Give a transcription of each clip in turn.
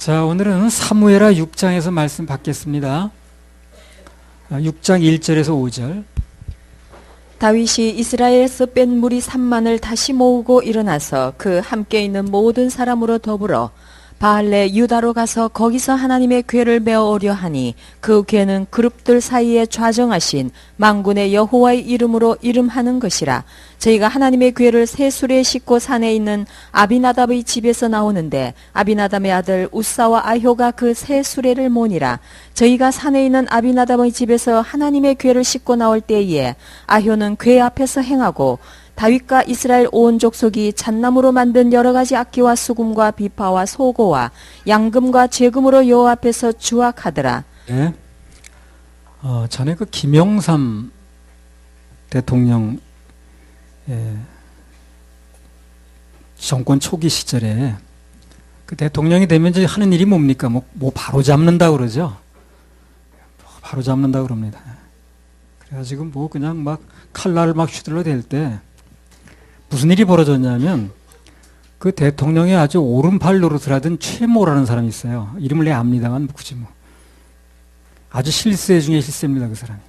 자, 오늘은 사무엘하 6장에서 말씀 받겠습니다. 6장 1절에서 5절. 다윗이 이스라엘에서 뺀 무리 3만을 다시 모으고 일어나서 그 함께 있는 모든 사람으로 더불어 바알레 유다로 가서 거기서 하나님의 궤를 메어오려 하니 그 궤는 그룹들 사이에 좌정하신 만군의 여호와의 이름으로 이름하는 것이라. 저희가 하나님의 궤를 새 수레에 싣고 산에 있는 아비나답의 집에서 나오는데 아비나답의 아들 우사와 아효가 그 새 수레를 모니라. 저희가 산에 있는 아비나답의 집에서 하나님의 궤를 싣고 나올 때에 아효는 궤 앞에서 행하고 다윗과 이스라엘 온 족속이 잣나무로 만든 여러 가지 악기와 수금과 비파와 소고와 양금과 제금으로 여호와 앞에서 주악하더라. 네. 전에 그 김영삼 대통령 정권 초기 시절에 그 대통령이 되면 이제 하는 일이 뭡니까? 뭐 바로 잡는다 그러죠. 바로 잡는다 그럽니다. 그래가지고 뭐 그냥 막 칼날을 막 휘둘러 댈 때 무슨 일이 벌어졌냐면 그 대통령의 아주 오른팔 노릇을 하던 최모라는 사람이 있어요. 이름을 내가 압니다만 굳이 뭐 아주 실세 중에 실세입니다, 그 사람이.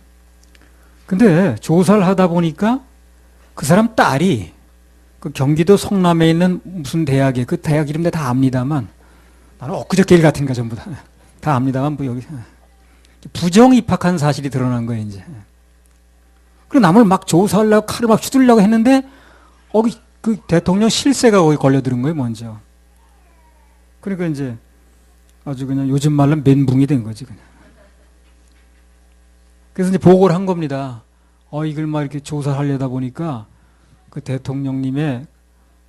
근데 조사를 하다 보니까 그 사람 딸이 그 경기도 성남에 있는 무슨 대학에, 그 대학 이름 내가 다 압니다만 나는 엊그저께 일 같은가 전부 다 압니다만 뭐 여기 부정 입학한 사실이 드러난 거예요, 이제. 그리고 남을 막 조사하려고 칼을 막 휘둘려고 했는데 그 대통령 실세가 거기 걸려들은 거예요, 먼저. 그러니까 이제 아주 그냥 요즘 말로 멘붕이 된 거지, 그냥. 그래서 이제 보고를 한 겁니다. 이걸 막 이렇게 조사하려다 보니까 그 대통령님의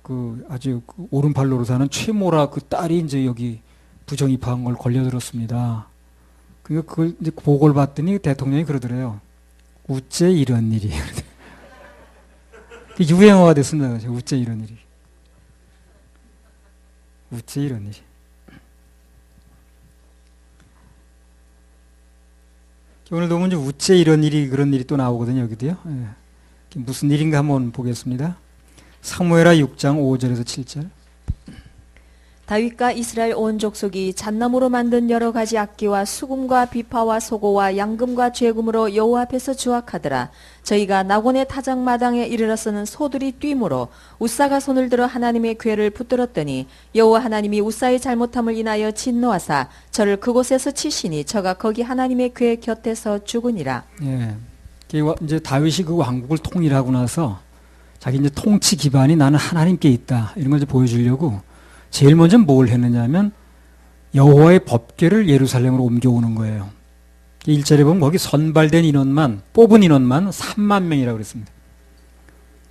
그 아주 그 오른팔 노릇하는 최모라 그 딸이 이제 여기 부정 입학한 걸 걸려들었습니다. 그러니까 그걸 이제 보고를 봤더니 대통령이 그러더래요. 우째 이런 일이. 유행어가 됐습니다. 우째 이런 일이. 우째 이런 일이. 오늘 보면 이제 우째 이런 일이 그런 일이 또 나오거든요. 여기도요. 예. 무슨 일인가 한번 보겠습니다. 사무엘하 6장 5절에서 7절. 다윗과 이스라엘 온 족속이 잣나무로 만든 여러 가지 악기와 수금과 비파와 소고와 양금과 제금으로 여호와 앞에서 주악하더라. 저희가 낙원의 타작마당에 이르러서는 소들이 뛰므로 우사가 손을 들어 하나님의 궤를 붙들었더니 여호와 하나님이 우사의 잘못함을 인하여 진노하사 저를 그곳에서 치시니 저가 거기 하나님의 궤 곁에서 죽으니라. 예. 이제 다윗이 그 왕국을 통일하고 나서 자기 이제 통치 기반이 나는 하나님께 있다 이런 걸 이제 보여주려고 제일 먼저 뭘 했느냐면 여호와의 법궤를 예루살렘으로 옮겨오는 거예요. 1절에 보면 거기 선발된 인원만, 뽑은 인원만 3만 명이라고 그랬습니다.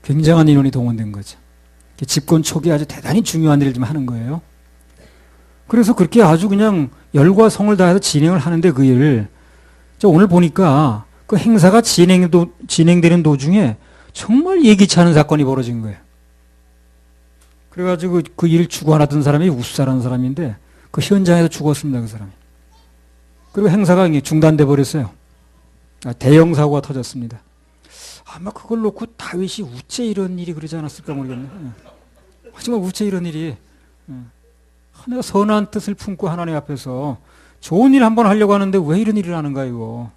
굉장한 인원이 동원된 거죠. 집권 초기에 아주 대단히 중요한 일을 좀 하는 거예요. 그래서 그렇게 아주 그냥 열과 성을 다해서 진행을 하는데 그 일을 오늘 보니까 그 행사가 진행되는 도중에 정말 예기치 않은 사건이 벌어진 거예요. 그래가지고 그 일을 주관하던 사람이 우사라는 사람인데 그 현장에서 죽었습니다, 그 사람이. 그리고 행사가 중단돼 버렸어요. 대형 사고가 터졌습니다. 아마 그걸 놓고 다윗이 우째 이런 일이 그러지 않았을까 모르겠네. 하지만 우째 이런 일이 내가 선한 뜻을 품고 하나님 앞에서 좋은 일 한번 하려고 하는데 왜 이런 일을 하는가 이거.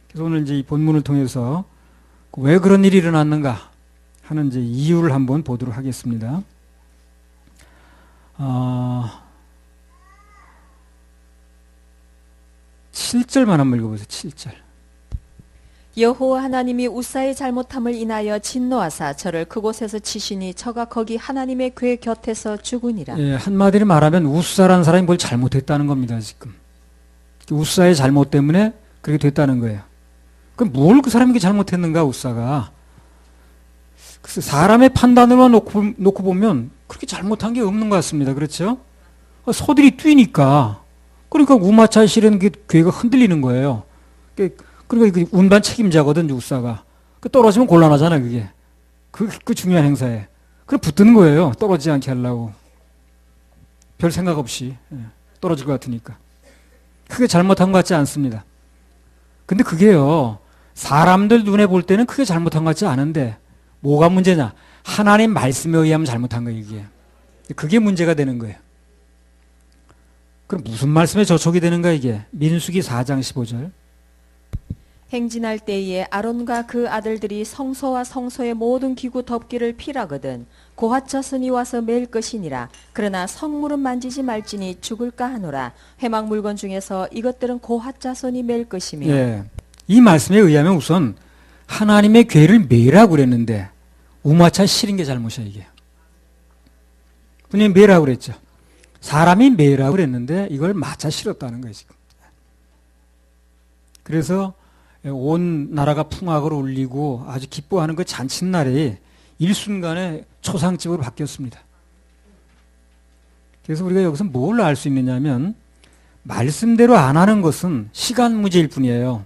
그래서 오늘 이제 이 본문을 통해서 왜 그런 일이 일어났는가 하는 이제 이유를 한번 보도록 하겠습니다. 7절만 한번 읽어보세요. 7절. 여호와 하나님이 우사의 잘못함을 인하여 진노하사 저를 그곳에서 치시니 저가 거기 하나님의 궤 곁에서 죽으니라. 예, 한마디로 말하면 우사라는 사람이 뭘 잘못했다는 겁니다. 지금 우사의 잘못 때문에 그렇게 됐다는 거예요. 그럼 뭘 그 사람이 잘못했는가 우사가? 사람의 판단으로만 놓고 보면 그렇게 잘못한 게 없는 것 같습니다. 그렇죠? 소들이 뛰니까 그러니까 우마차에 실은 그 궤가 흔들리는 거예요. 그러니까 운반 책임자거든 우사가. 떨어지면 곤란하잖아 그게. 그 중요한 행사에. 그럼 붙드는 거예요. 떨어지지 않게 하려고. 별 생각 없이 떨어질 것 같으니까. 크게 잘못한 것 같지 않습니다. 근데 그게요. 사람들 눈에 볼 때는 크게 잘못한 것 같지 않은데 뭐가 문제냐? 하나님 말씀에 의하면 잘못한 거예요, 이게. 그게 문제가 되는 거예요. 그럼 무슨 말씀에 저촉이 되는가 이게? 민수기 4장 15절. 행진할 때에 아론과 그 아들들이 성소와 성소의 모든 기구 덮기를 피라거든 고핫 자손이 와서 맬 것이니라. 그러나 성물은 만지지 말지니 죽을까 하노라. 회막 물건 중에서 이것들은 고핫 자손이 맬 것이며. 예. 이 말씀에 의하면 우선 하나님의 궤를 매라고 그랬는데 우마차 실은 게 잘못이야 이게. 분명히 매라고 그랬죠. 사람이 매라고 그랬는데 이걸 마차 실었다는 거예요 지금. 그래서 온 나라가 풍악을 울리고 아주 기뻐하는 그 잔칫날이 일순간에 초상집으로 바뀌었습니다. 그래서 우리가 여기서 뭘 알 수 있느냐면 말씀대로 안 하는 것은 시간 문제일 뿐이에요.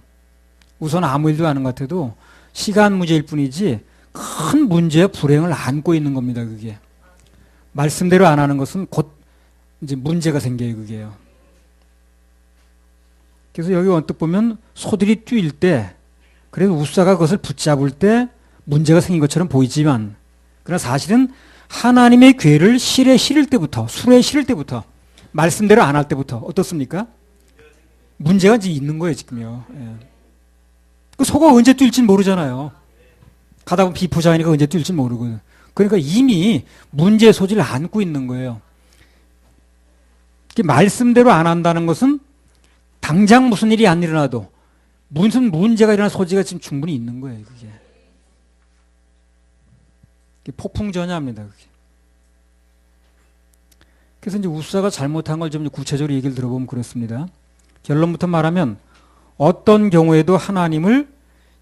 우선 아무 일도 하는 것 같아도 시간 문제일 뿐이지 큰 문제와 불행을 안고 있는 겁니다. 그게 말씀대로 안 하는 것은 곧 이제 문제가 생겨요. 그게요. 그래서 여기 언뜻 보면 소들이 뛸 때 그래서 우사가 그것을 붙잡을 때 문제가 생긴 것처럼 보이지만 그러나 사실은 하나님의 궤를 실에 실을 때부터 수레에 실을 때부터 말씀대로 안 할 때부터 어떻습니까? 문제가 이제 있는 거예요 지금요. 예. 그 소가 언제 뛸지 모르잖아요. 가다 보면 비포자니까 언제 뛸지 모르거든. 그러니까 이미 문제의 소지를 안고 있는 거예요. 말씀대로 안 한다는 것은 당장 무슨 일이 안 일어나도 무슨 문제가 일어날 소지가 지금 충분히 있는 거예요. 그게 폭풍전야입니다. 그게. 그래서 이제 우사가 잘못한 걸 좀 구체적으로 얘기를 들어보면 그렇습니다. 결론부터 말하면 어떤 경우에도 하나님을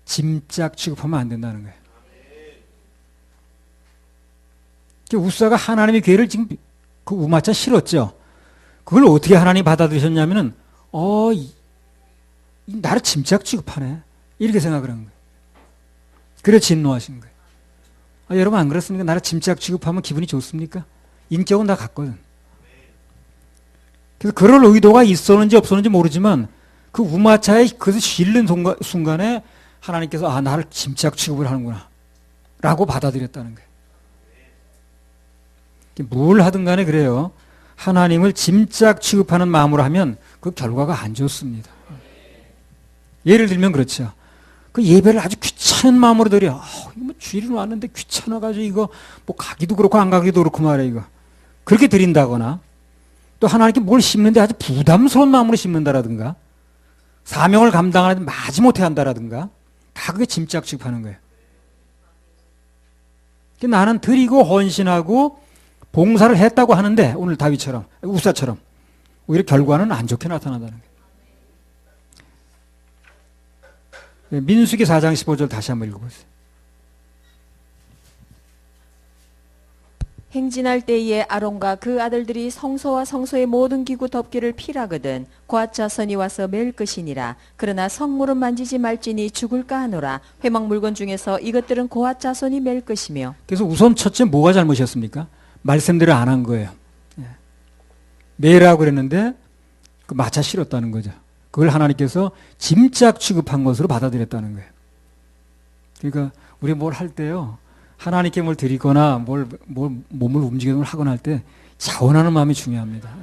짐짝 취급하면 안 된다는 거예요. 우사가 하나님의 궤를 지금 그 우마차 실었죠. 그걸 어떻게 하나님이 받아들이셨냐면은 나를 짐짝 취급하네. 이렇게 생각을 한 거예요. 그래 진노하신 거예요. 여러분 안 그렇습니까? 나를 짐짝 취급하면 기분이 좋습니까? 인격은 다 같거든. 그래서 그럴 의도가 있었는지 없었는지 모르지만 그 우마차에 그것을 실는 순간에 하나님께서 나를 짐짝 취급을 하는구나 라고 받아들였다는 거예요. 뭘 하든 간에 그래요. 하나님을 짐짝 취급하는 마음으로 하면 그 결과가 안 좋습니다. 예를 들면 그렇죠. 그 예배를 아주 귀찮은 마음으로 드려. 이거 뭐 주일은 왔는데 귀찮아가지고 이거 뭐 가기도 그렇고 안 가기도 그렇고 말이야 이거. 그렇게 드린다거나 또 하나님께 뭘 심는데 아주 부담스러운 마음으로 심는다라든가 사명을 감당하는데 마지못해 한다라든가 다 그게 짐짝 취급하는 거예요. 나는 드리고 헌신하고 봉사를 했다고 하는데 오늘 다윗처럼 우사처럼 오히려 결과는 안 좋게 나타난다는 거예요. 민수기 4장 15절 다시 한번 읽어보세요. 행진할 때에 아론과 그 아들들이 성소와 성소의 모든 기구 덮기를 피라거든 고핫 자손이 와서 맬 것이니라. 그러나 성물은 만지지 말지니 죽을까 하노라. 회막 물건 중에서 이것들은 고핫 자손이 맬 것이며. 그래서 우선 첫째 뭐가 잘못이었습니까? 말씀대로 안 한 거예요. 매라고 그랬는데 그 마차 실었다는 거죠. 그걸 하나님께서 짐짝 취급한 것으로 받아들였다는 거예요. 그러니까 우리 뭘 할 때요. 하나님께 뭘 드리거나 뭘 몸을 움직이거나 하거나 할 때 자원하는 마음이 중요합니다.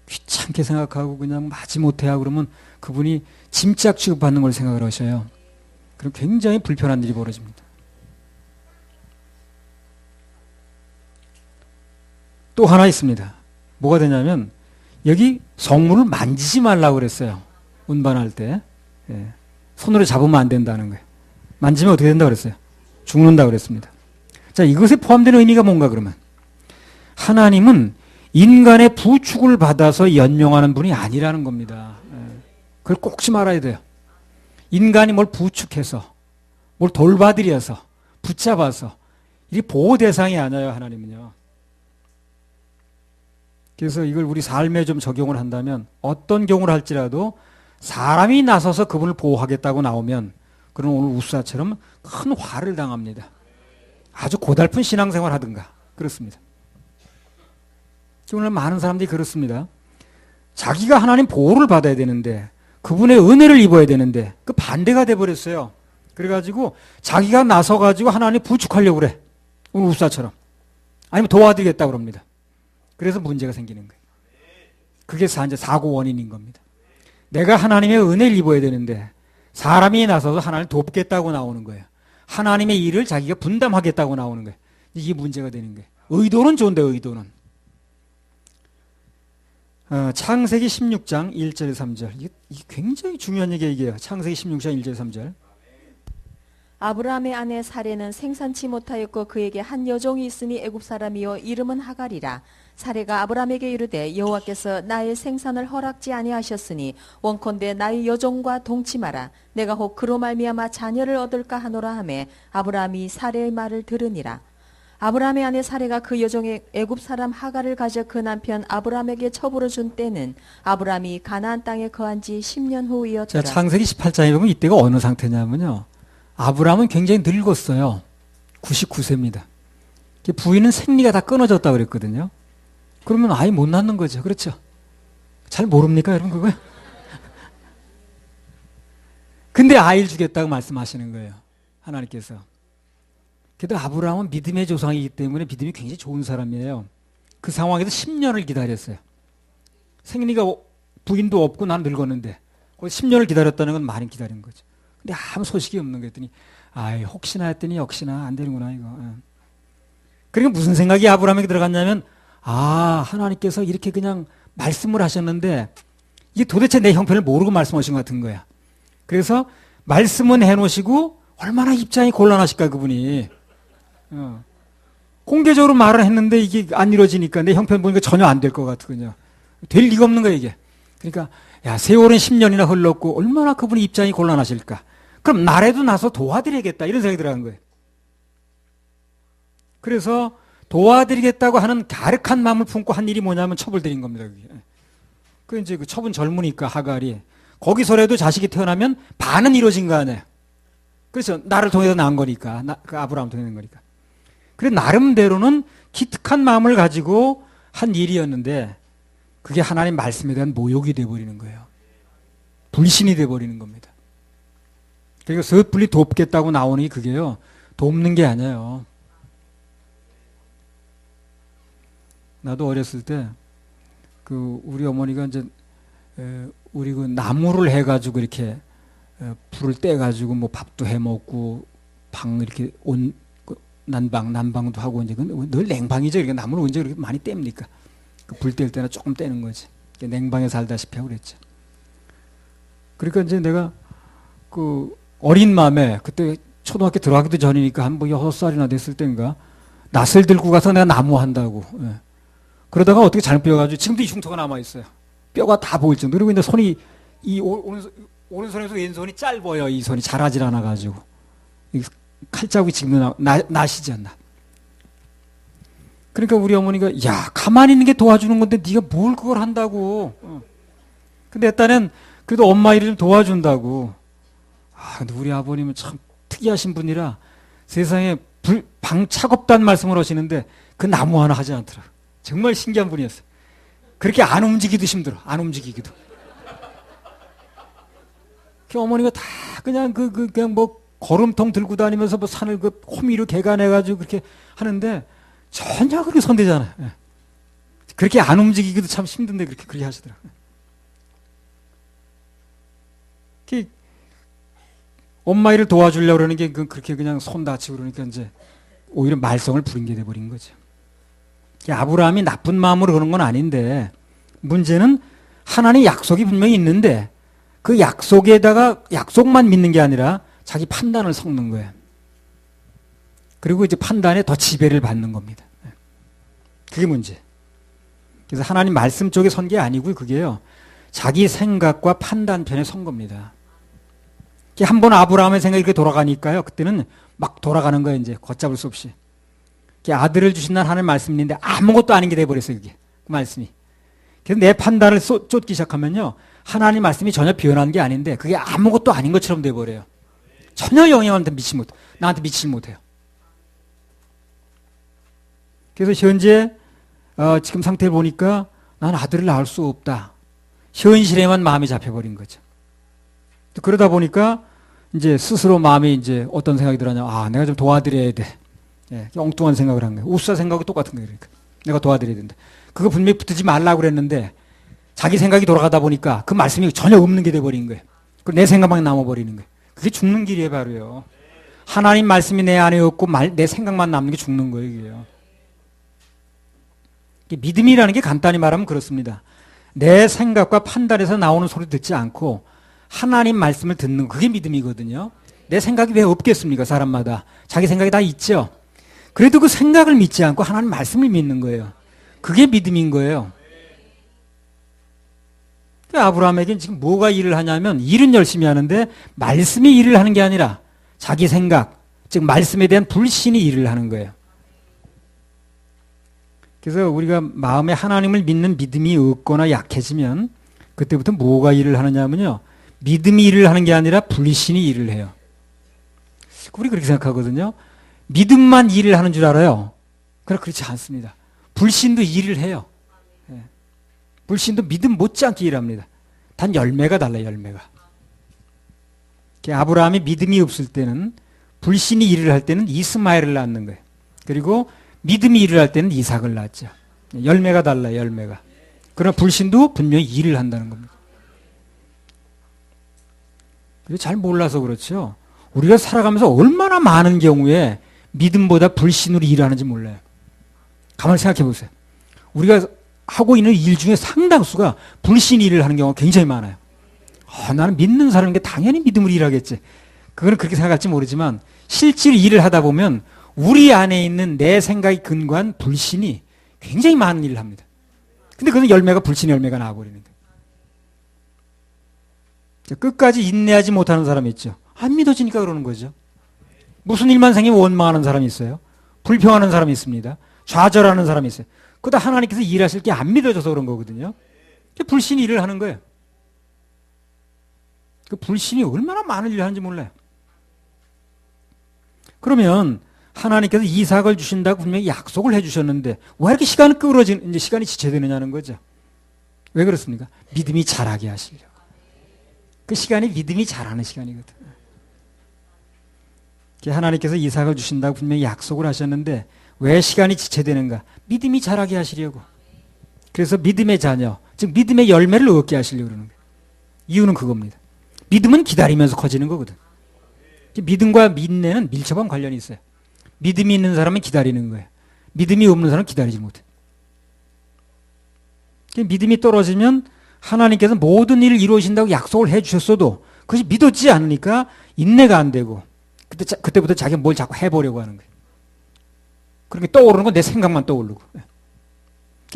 귀찮게 생각하고 그냥 마지못해 하고 그러면 그분이 짐짝 취급받는 걸 생각을 하셔요. 그럼 굉장히 불편한 일이 벌어집니다. 또 하나 있습니다. 뭐가 되냐면 여기 성물을 만지지 말라고 그랬어요. 운반할 때. 손으로 잡으면 안 된다는 거예요. 만지면 어떻게 된다고 그랬어요? 죽는다고 그랬습니다. 자, 이것에 포함되는 의미가 뭔가 그러면? 하나님은 인간의 부축을 받아서 연명하는 분이 아니라는 겁니다. 그걸 꼭지 말아야 돼요. 인간이 뭘 부축해서, 뭘 돌봐드려서, 붙잡아서, 이 보호 대상이 아니에요, 하나님은요. 그래서 이걸 우리 삶에 좀 적용을 한다면 어떤 경우를 할지라도 사람이 나서서 그분을 보호하겠다고 나오면 그럼 오늘 우사처럼 큰 화를 당합니다. 아주 고달픈 신앙생활 하든가 그렇습니다. 오늘 많은 사람들이 그렇습니다. 자기가 하나님 보호를 받아야 되는데 그분의 은혜를 입어야 되는데 그 반대가 돼버렸어요. 그래가지고 자기가 나서가지고 하나님 부축하려고 그래. 오늘 우사처럼. 아니면 도와드리겠다고 그럽니다. 그래서 문제가 생기는 거예요. 그게 이제 사고 원인인 겁니다. 내가 하나님의 은혜를 입어야 되는데 사람이 나서서 하나님을 돕겠다고 나오는 거예요. 하나님의 일을 자기가 분담하겠다고 나오는 거예요. 이게 문제가 되는 거예요. 의도는 좋은데 의도는. 창세기 16장 1절 3절. 이게 굉장히 중요한 얘기예요. 창세기 16장 1절 3절. 아브라함의 아내 사레는 생산치 못하였고 그에게 한 여종이 있으니 애굽 사람이요 이름은 하갈이라. 사레가 아브라함에게 이르되 여호와께서 나의 생산을 허락지 아니하셨으니 원컨대 나의 여종과 동침하라. 내가 혹 그로 말미암아 자녀를 얻을까 하노라 하매 아브라함이 사레의 말을 들으니라. 아브라함의 아내 사레가 그 여종의 애굽 사람 하갈을 가져 그 남편 아브라함에게 첩으로 준 때는 아브라함이 가나안 땅에 거한 지 10년 후이었더라. 자, 창세기 18장에 보면 이때가 어느 상태냐면요. 아브라함은 굉장히 늙었어요. 99세입니다. 부인은 생리가 다 끊어졌다고 그랬거든요. 그러면 아이 못 낳는 거죠. 그렇죠? 잘 모릅니까, 여러분, 그거? 근데 아이를 주겠다고 말씀하시는 거예요. 하나님께서. 그래도 아브라함은 믿음의 조상이기 때문에 믿음이 굉장히 좋은 사람이에요. 그 상황에서 10년을 기다렸어요. 생리가 부인도 없고 난 늙었는데 10년을 기다렸다는 건 많이 기다린 거죠. 근데 아무 소식이 없는 거 했더니 아이 혹시나 했더니 역시나 안 되는구나 이거. 그러니까 무슨 생각이 아브라함에게 들어갔냐면 하나님께서 이렇게 그냥 말씀을 하셨는데 이게 도대체 내 형편을 모르고 말씀하신 것 같은 거야. 그래서 말씀은 해놓으시고 얼마나 입장이 곤란하실까 그분이. 공개적으로 말을 했는데 이게 안 이루어지니까 내 형편 보니까 전혀 안 될 것 같거든요. 될 리가 없는 거야 이게. 그러니까 세월은 10년이나 흘렀고 얼마나 그분이 입장이 곤란하실까. 그럼 나라도 나서 도와드리겠다 이런 생각이 들어간 거예요. 그래서 도와드리겠다고 하는 가륵한 마음을 품고 한 일이 뭐냐면 첩을 드린 겁니다. 그 이제 그 첩은 젊으니까 하갈이 거기서라도 자식이 태어나면 반은 이루어진 거 아니에요. 그래서 나를 통해서 낳은 거니까 그 아브라함 통해서 낳은 거니까. 그래 나름대로는 기특한 마음을 가지고 한 일이었는데 그게 하나님 말씀에 대한 모욕이 돼버리는 거예요. 불신이 돼버리는 겁니다. 그러니까 섣불리 돕겠다고 나오는 게 그게요. 돕는 게 아니에요. 나도 어렸을 때 그 우리 어머니가 이제 우리 그 나무를 해가지고 이렇게 불을 떼가지고 뭐 밥도 해 먹고 방 이렇게 난방도 하고 이제 늘 냉방이죠. 이렇게 나무를 언제 그렇게 많이 뗍니까? 그 불 뗄 때나 조금 떼는 거지. 냉방에 살다시피 하고 그랬죠. 그러니까 이제 내가 그 어린 마음에 그때 초등학교 들어가기도 전이니까 한 뭐 6살이나 됐을 때인가 낫을 들고 가서 내가 나무 한다고. 그러다가 어떻게 잘못 뼈가지고 지금도 이 흉터가 남아있어요. 뼈가 다 보일 정도. 그리고 근데 손이 이 오른손에서 왼손이 짧아요. 이 손이 자라질 않아가지고 칼자국이 지금도 나시지 않나. 그러니까 우리 어머니가 야 가만히 있는 게 도와주는 건데 네가 뭘 그걸 한다고. 근데 딴엔 그래도 엄마 일을 좀 도와준다고. 근데 우리 아버님은 참 특이하신 분이라 세상에 방 차갑다는 말씀을 하시는데 그 나무 하나 하지 않더라. 정말 신기한 분이었어요. 그렇게 안 움직이기도 힘들어. 안 움직이기도. 그 어머니가 다 그냥 그냥 뭐 걸음통 들고 다니면서 뭐 산을 그 호미로 개간해가지고 그렇게 하는데 전혀 그렇게 손대잖아요. 그렇게 안 움직이기도 참 힘든데 그렇게 하시더라고요. 엄마 일을 도와주려고 그러는 게 그렇게 그냥 손 다치고 그러니까 이제 오히려 말썽을 부린 게 돼버린 거죠. 아브라함이 나쁜 마음으로 그런 건 아닌데 문제는 하나님 약속이 분명히 있는데 그 약속에다가 약속만 믿는 게 아니라 자기 판단을 섞는 거예요. 그리고 이제 판단에 더 지배를 받는 겁니다. 그게 문제. 그래서 하나님 말씀 쪽에 선 게 아니고요. 그게요. 자기 생각과 판단 편에 선 겁니다. 한번 아브라함의 생각이 이렇게 돌아가니까요. 그때는 막 돌아가는 거예요. 이제 걷잡을 수 없이. 아들을 주신다는 하나님의 말씀인데 아무것도 아닌 게 돼버렸어요. 그게 그 말씀이. 그래서 내 판단을 쫓기 시작하면요. 하나님 말씀이 전혀 변한 게 아닌데 그게 아무것도 아닌 것처럼 돼버려요. 전혀 영향한테 나한테 미치지 못해요. 그래서 현재 지금 상태를 보니까 난 아들을 낳을 수 없다. 현실에만 마음이 잡혀버린 거죠. 그러다 보니까 이제 스스로 마음이 이제 어떤 생각이 들었냐. 내가 좀 도와드려야 돼. 엉뚱한 생각을 한 거예요. 우사 생각하고 똑같은 거예요. 그러니까. 내가 도와드려야 된다. 그거 분명히 붙지 말라고 그랬는데 자기 생각이 돌아가다 보니까 그 말씀이 전혀 없는 게 돼버린 거예요. 그리고 내 생각만 남아버리는 거예요. 그게 죽는 길이에요, 바로요. 하나님 말씀이 내 안에 없고 내 생각만 남는 게 죽는 거예요, 이게요. 믿음이라는 게 간단히 말하면 그렇습니다. 내 생각과 판단에서 나오는 소리 듣지 않고 하나님 말씀을 듣는 거, 그게 믿음이거든요. 내 생각이 왜 없겠습니까, 사람마다. 자기 생각이 다 있죠. 그래도 그 생각을 믿지 않고 하나님 말씀을 믿는 거예요. 그게 믿음인 거예요. 아브라함에게는 지금 뭐가 일을 하냐면 일은 열심히 하는데 말씀이 일을 하는 게 아니라 자기 생각, 즉 말씀에 대한 불신이 일을 하는 거예요. 그래서 우리가 마음에 하나님을 믿는 믿음이 없거나 약해지면 그때부터 뭐가 일을 하느냐면요. 믿음이 일을 하는 게 아니라 불신이 일을 해요. 우리 그렇게 생각하거든요. 믿음만 일을 하는 줄 알아요. 그러나 그렇지 않습니다. 불신도 일을 해요. 불신도 믿음 못지않게 일합니다. 단 열매가 달라요, 열매가. 아브라함이 믿음이 없을 때는, 불신이 일을 할 때는 이스마엘을 낳는 거예요. 그리고 믿음이 일을 할 때는 이삭을 낳았죠. 열매가 달라요, 열매가. 그러나 불신도 분명히 일을 한다는 겁니다. 잘 몰라서 그렇죠. 우리가 살아가면서 얼마나 많은 경우에 믿음보다 불신으로 일하는지 몰라요. 가만히 생각해 보세요. 우리가 하고 있는 일 중에 상당수가 불신 일을 하는 경우가 굉장히 많아요. 나는 믿는 사람인 게 당연히 믿음으로 일하겠지. 그거는 그렇게 생각할지 모르지만 실제로 일을 하다 보면 우리 안에 있는 내 생각이 근거한 불신이 굉장히 많은 일을 합니다. 근데 그건 열매가 불신의 열매가 나와버리는 거예요. 끝까지 인내하지 못하는 사람이 있죠. 안 믿어지니까 그러는 거죠. 무슨 일만 생기면 원망하는 사람이 있어요. 불평하는 사람이 있습니다. 좌절하는 사람이 있어요. 그러다 하나님께서 일하실 게 안 믿어져서 그런 거거든요. 불신이 일을 하는 거예요. 그 불신이 얼마나 많은 일을 하는지 몰라요. 그러면 하나님께서 이삭을 주신다고 분명히 약속을 해주셨는데 왜 이렇게 시간이 이제 시간이 지체되느냐는 거죠. 왜 그렇습니까? 믿음이 자라게 하시려고. 그 시간이 믿음이 자라는 시간이거든. 하나님께서 이삭을 주신다고 분명히 약속을 하셨는데 왜 시간이 지체되는가? 믿음이 자라게 하시려고. 그래서 믿음의 자녀, 즉 믿음의 열매를 얻게 하시려고 그러는 거예요. 이유는 그겁니다. 믿음은 기다리면서 커지는 거거든. 믿음과 인내는 밀접한 관련이 있어요. 믿음이 있는 사람은 기다리는 거예요. 믿음이 없는 사람은 기다리지 못해. 믿음이 떨어지면 하나님께서 모든 일을 이루어진다고 약속을 해주셨어도 그것이 믿어지지 않으니까 인내가 안 되고 그때부터 자기가 뭘 자꾸 해보려고 하는 거예요. 그렇게 떠오르는 건 내 생각만 떠오르고.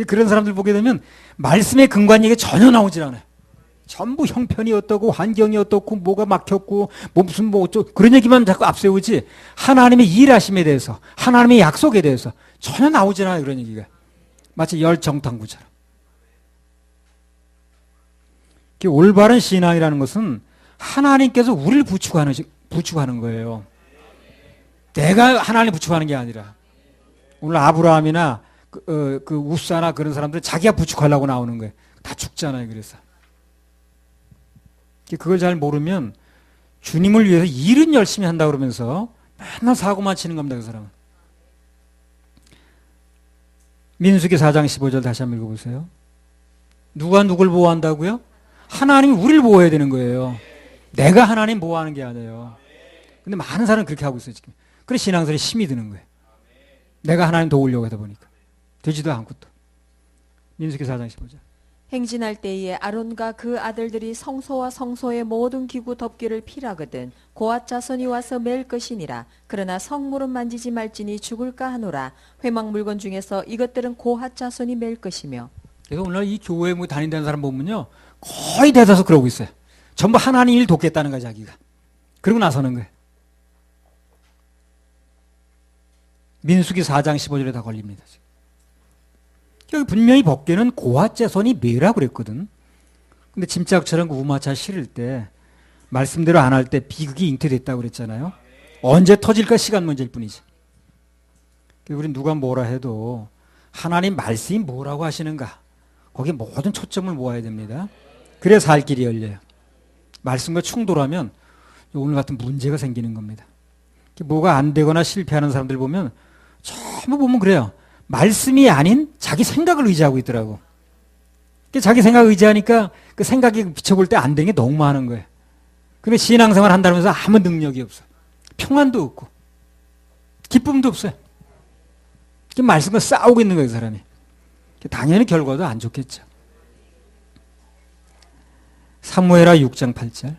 그런 사람들 보게 되면 말씀의 근거한 얘기가 전혀 나오질 않아요. 전부 형편이 어떻고 환경이 어떻고 뭐가 막혔고 무슨 뭐 어쩌고 그런 얘기만 자꾸 앞세우지 하나님의 일하심에 대해서 하나님의 약속에 대해서 전혀 나오질 않아요. 그런 얘기가. 마치 열정탕구처럼. 올바른 신앙이라는 것은 하나님께서 우리를 부축하는 거예요. 내가 하나님을 부축하는 게 아니라 오늘 아브라함이나 그 우사나 그런 사람들은 자기가 부축하려고 나오는 거예요. 다 죽잖아요. 그래서 그걸 잘 모르면 주님을 위해서 일은 열심히 한다 그러면서 맨날 사고만 치는 겁니다. 그 사람은. 민수기 4장 15절 다시 한번 읽어보세요. 누가 누굴 보호한다고요? 하나님이 우리를 보호해야 되는 거예요. 내가 하나님 보호하는 게 아니에요. 근데 많은 사람은 그렇게 하고 있어요. 지금. 그래서 신앙생활에 힘이 드는 거예요. 내가 하나님 도우려고 하다 보니까. 되지도 않고 또. 민수기 4장 15절. 행진할 때에 아론과 그 아들들이 성소와 성소의 모든 기구 덮기를 피라거든 고앗 자손이 와서 맬 것이니라. 그러나 성물은 만지지 말지니 죽을까 하노라. 회막 물건 중에서 이것들은 고앗 자손이 맬 것이며. 그래서 오늘 이 교회에 다닌다는 사람 보면요 거의 대다수 그러고 있어요. 전부 하나님 일 돕겠다는 거야 자기가. 그러고 나서는 거예요. 민수기 4장 15절에 다 걸립니다. 여기 분명히 법궤는 고앗 자손이 매라고 그랬거든. 근데 짐짝처럼 그 우마차 실을 때 말씀대로 안 할 때 비극이 잉태됐다고 그랬잖아요. 언제 터질까 시간 문제일 뿐이지. 우리 누가 뭐라 해도 하나님 말씀이 뭐라고 하시는가 거기에 모든 초점을 모아야 됩니다. 그래야 살 길이 열려요. 말씀과 충돌하면 오늘 같은 문제가 생기는 겁니다. 뭐가 안 되거나 실패하는 사람들 보면 전부 보면 그래요. 말씀이 아닌 자기 생각을 의지하고 있더라고. 자기 생각 의지하니까 그 생각이 비춰볼 때 안 되는 게 너무 많은 거예요. 근데 신앙생활 한다면서 아무 능력이 없어. 평안도 없고 기쁨도 없어요. 말씀과 싸우고 있는 거예요, 그 사람이. 당연히 결과도 안 좋겠죠. 사무엘하 6장 8절.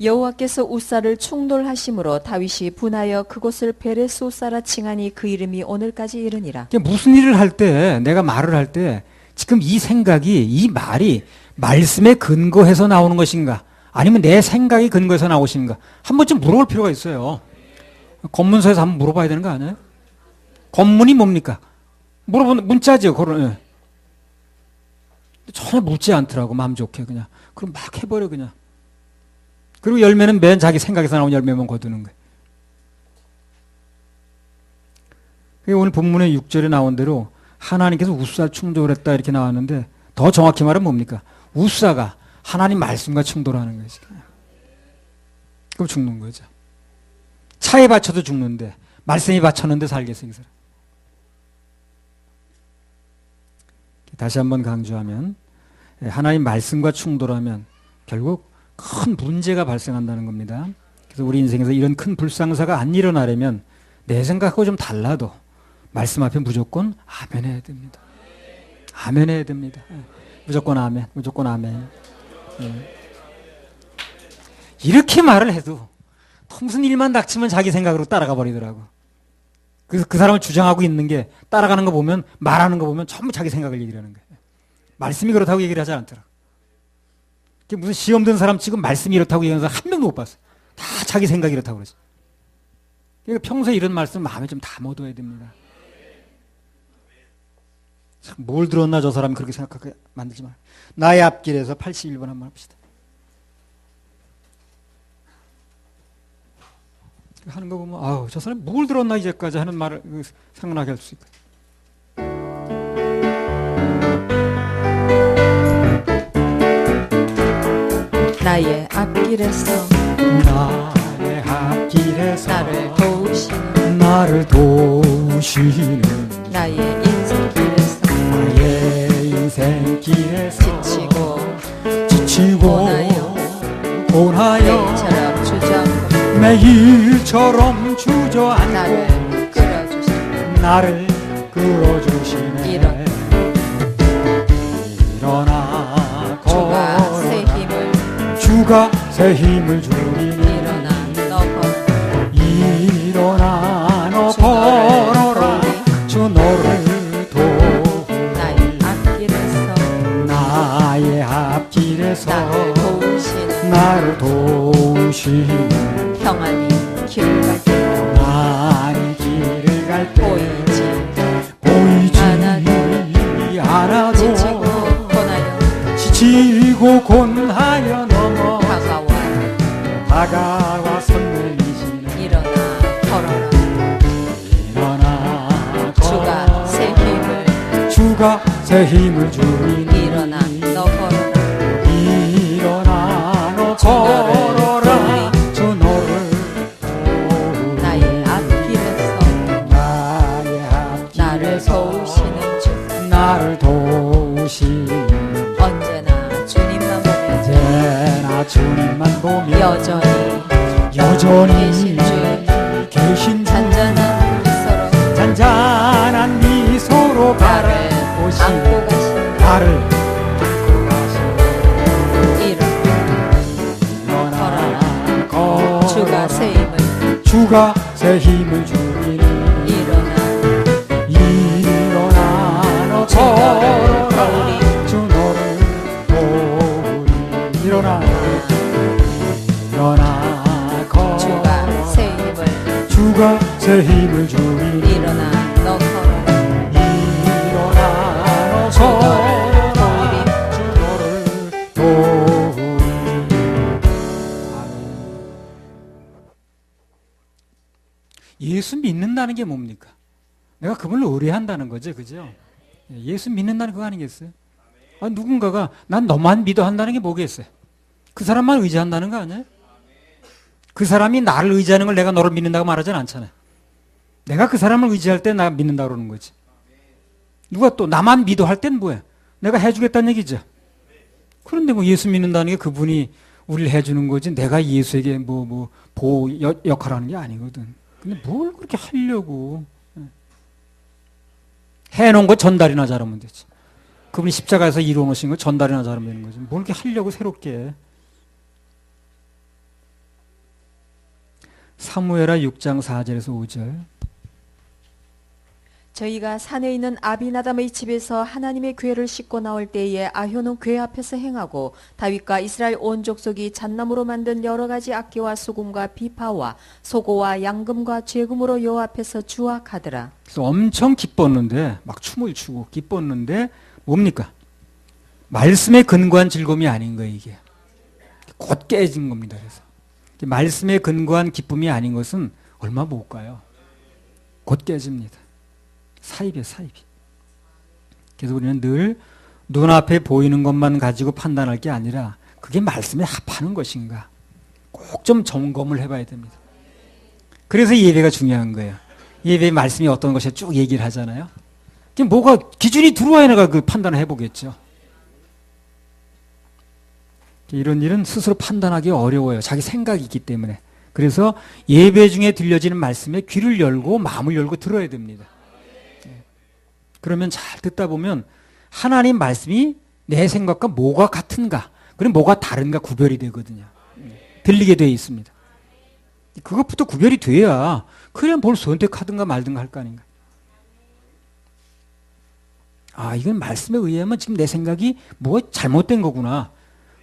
여호와께서 우사를 충돌하심으로 다윗이 분하여 그곳을 베레스 우사라 칭하니 그 이름이 오늘까지 이르니라. 무슨 일을 할 때, 내가 말을 할 때 지금 이 생각이, 이 말이 말씀에 근거해서 나오는 것인가, 아니면 내 생각이 근거해서 나오시는가, 한 번쯤 물어볼 필요가 있어요. 검문소에서 한번 물어봐야 되는 거 아니에요? 검문이 뭡니까? 물어보는 문자죠. 그런. 전혀 묻지 않더라고. 마음 좋게 그냥. 그럼 막 해버려 그냥. 그리고 열매는 맨 자기 생각에서 나온 열매만 거두는 거예요. 오늘 본문의 6절에 나온 대로 하나님께서 우사를 충돌했다 이렇게 나왔는데, 더 정확히 말하면 뭡니까? 우사가 하나님 말씀과 충돌하는 거지. 그럼 죽는 거죠. 차에 받쳐도 죽는데 말씀이 받쳤는데 살겠어요, 이 사람. 다시 한번 강조하면, 하나님 말씀과 충돌하면 결국 큰 문제가 발생한다는 겁니다. 그래서 우리 인생에서 이런 큰 불상사가 안 일어나려면 내 생각하고 좀 달라도 말씀 앞에 무조건 아멘 해야 됩니다. 아멘 해야 됩니다. 무조건 아멘, 무조건 아멘. 이렇게 말을 해도 무슨 일만 닥치면 자기 생각으로 따라가 버리더라고. 그래서 그 사람을 주장하고 있는 게, 따라가는 거 보면, 말하는 거 보면 전부 자기 생각을 얘기를 하는 거예요. 말씀이 그렇다고 얘기를 하지 않더라고. 무슨 시험 든 사람 지금 말씀이 이렇다고 얘기하는 사람 한 명도 못 봤어요. 다 자기 생각이 이렇다고 그러지. 그러니까 평소에 이런 말씀 마음에 좀 담아둬야 됩니다. 참, 뭘 들었나 저 사람이 그렇게 생각하게 만들지 마. 나의 앞길에서 81번 한번 합시다. 하는 거 보면, 아우, 저 사람이 뭘 들었나 이제까지 하는 말을 생각나게 할 수 있거든. 나의 앞길에서 나의 앞길에서 나를 도우시는 나의 인생길에서 지치고 고나여 매일처럼 주저앉고 나를 끌어주시네. 일어나 걸어라. 주가 새 힘을 주리니. 일어나 너 걸어라. 주 너를 도우리. 나의 앞길에서 나를 도우시는 평안히 길을 갈 때 평안히 길을 갈 때 보이지 않아도 지치고 곤하여 넘어 다가와 손 내미시네. 일어나 걸어라. 일어나 걸어라. 주가 새 힘을 주리니. 일어나 너 걸어라. 일어나 너 걸어라. 주 너를 도우리. 나의 앞길에서 나를 도우시는 주. 나를 도우시는 언제나 주님만 보며 언제나 주님만 보며 여전히 계신 주 잔잔한 미소로 바라보시고 나를 일어나 걸어라. 주가 새 힘을 주리니. 일어나 너 걸어라. 주 너를 도우리. 일어나 걸어라. 주가 새 힘을 주리니. 일어나 너 걸어라. 일어나 너 걸어라. 주 너를 도우리. 예수 믿는다는 게 뭡니까? 내가 그분을 의뢰한다는 거죠, 그죠? 예수 믿는다는 그거 아니겠어요? 누군가가 난 너만 믿어 한다는 게 뭐겠어요? 그 사람만 의지한다는 거 아니에요? 그 사람이 나를 의지하는 걸 내가 너를 믿는다고 말하진 않잖아요. 내가 그 사람을 의지할 때 나 믿는다고 그러는 거지. 누가 또 나만 믿어 할 땐 뭐야? 내가 해주겠다는 얘기죠. 그런데 뭐 예수 믿는다는 게 그분이 우리를 해주는 거지 내가 예수에게 보호 역할을 하는 게 아니거든. 근데 뭘 그렇게 하려고. 해놓은 거 전달이나 잘하면 되지. 그분이 십자가에서 이루어놓으신 거 전달이나 잘하면 되는 거지. 뭘 이렇게 하려고 새롭게. 사무엘하 6장 4절에서 5절. 저희가 산에 있는 아비나담의 집에서 하나님의 궤를 싣고 나올 때에 아효는 궤 앞에서 행하고 다윗과 이스라엘 온 족속이 잣나무로 만든 여러 가지 악기와 수금과 비파와 소고와 양금과 죄금으로 여호와 앞에서 주악하더라. 그래서 엄청 기뻤는데 막 춤을 추고 기뻤는데 뭡니까? 말씀에 근거한 즐거움이 아닌 거예요. 이게 곧 깨진 겁니다. 그래서 말씀에 근거한 기쁨이 아닌 것은 얼마 못 가요. 곧 깨집니다. 사입이에요, 사입이. 그래서 우리는 늘 눈앞에 보이는 것만 가지고 판단할 게 아니라 그게 말씀에 합하는 것인가 꼭 좀 점검을 해봐야 됩니다. 그래서 예배가 중요한 거예요. 예배의 말씀이 어떤 것이 쭉 얘기를 하잖아요. 뭐가 기준이 들어와야 내가 그 판단을 해보겠죠. 이런 일은 스스로 판단하기 어려워요. 자기 생각이 있기 때문에. 그래서 예배 중에 들려지는 말씀에 귀를 열고 마음을 열고 들어야 됩니다. 그러면 잘 듣다 보면 하나님 말씀이 내 생각과 뭐가 같은가, 그럼 뭐가 다른가 구별이 되거든요. 들리게 되어 있습니다. 그것부터 구별이 돼야 그냥 뭘 선택하든가 말든가 할 거 아닌가. 아, 이건 말씀에 의하면 지금 내 생각이 뭐 잘못된 거구나.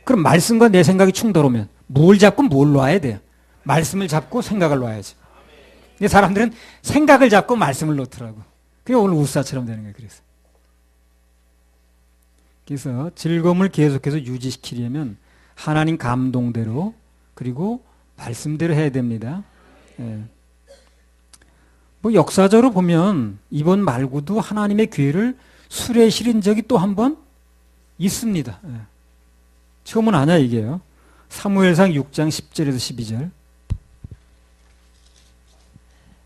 그럼 말씀과 내 생각이 충돌하면 뭘 잡고 뭘 놔야 돼요? 말씀을 잡고 생각을 놔야죠. 근데 사람들은 생각을 잡고 말씀을 놓더라고. 그게 오늘 우사처럼 되는 거예요. 그래서 즐거움을 계속해서 유지시키려면 하나님 감동대로 그리고 말씀대로 해야 됩니다. 예. 뭐 역사적으로 보면 이번 말고도 하나님의 괴를 술에 실은 적이 또 한 번 있습니다. 예. 처음은 아냐 이게요. 사무엘상 6장 10절에서 12절.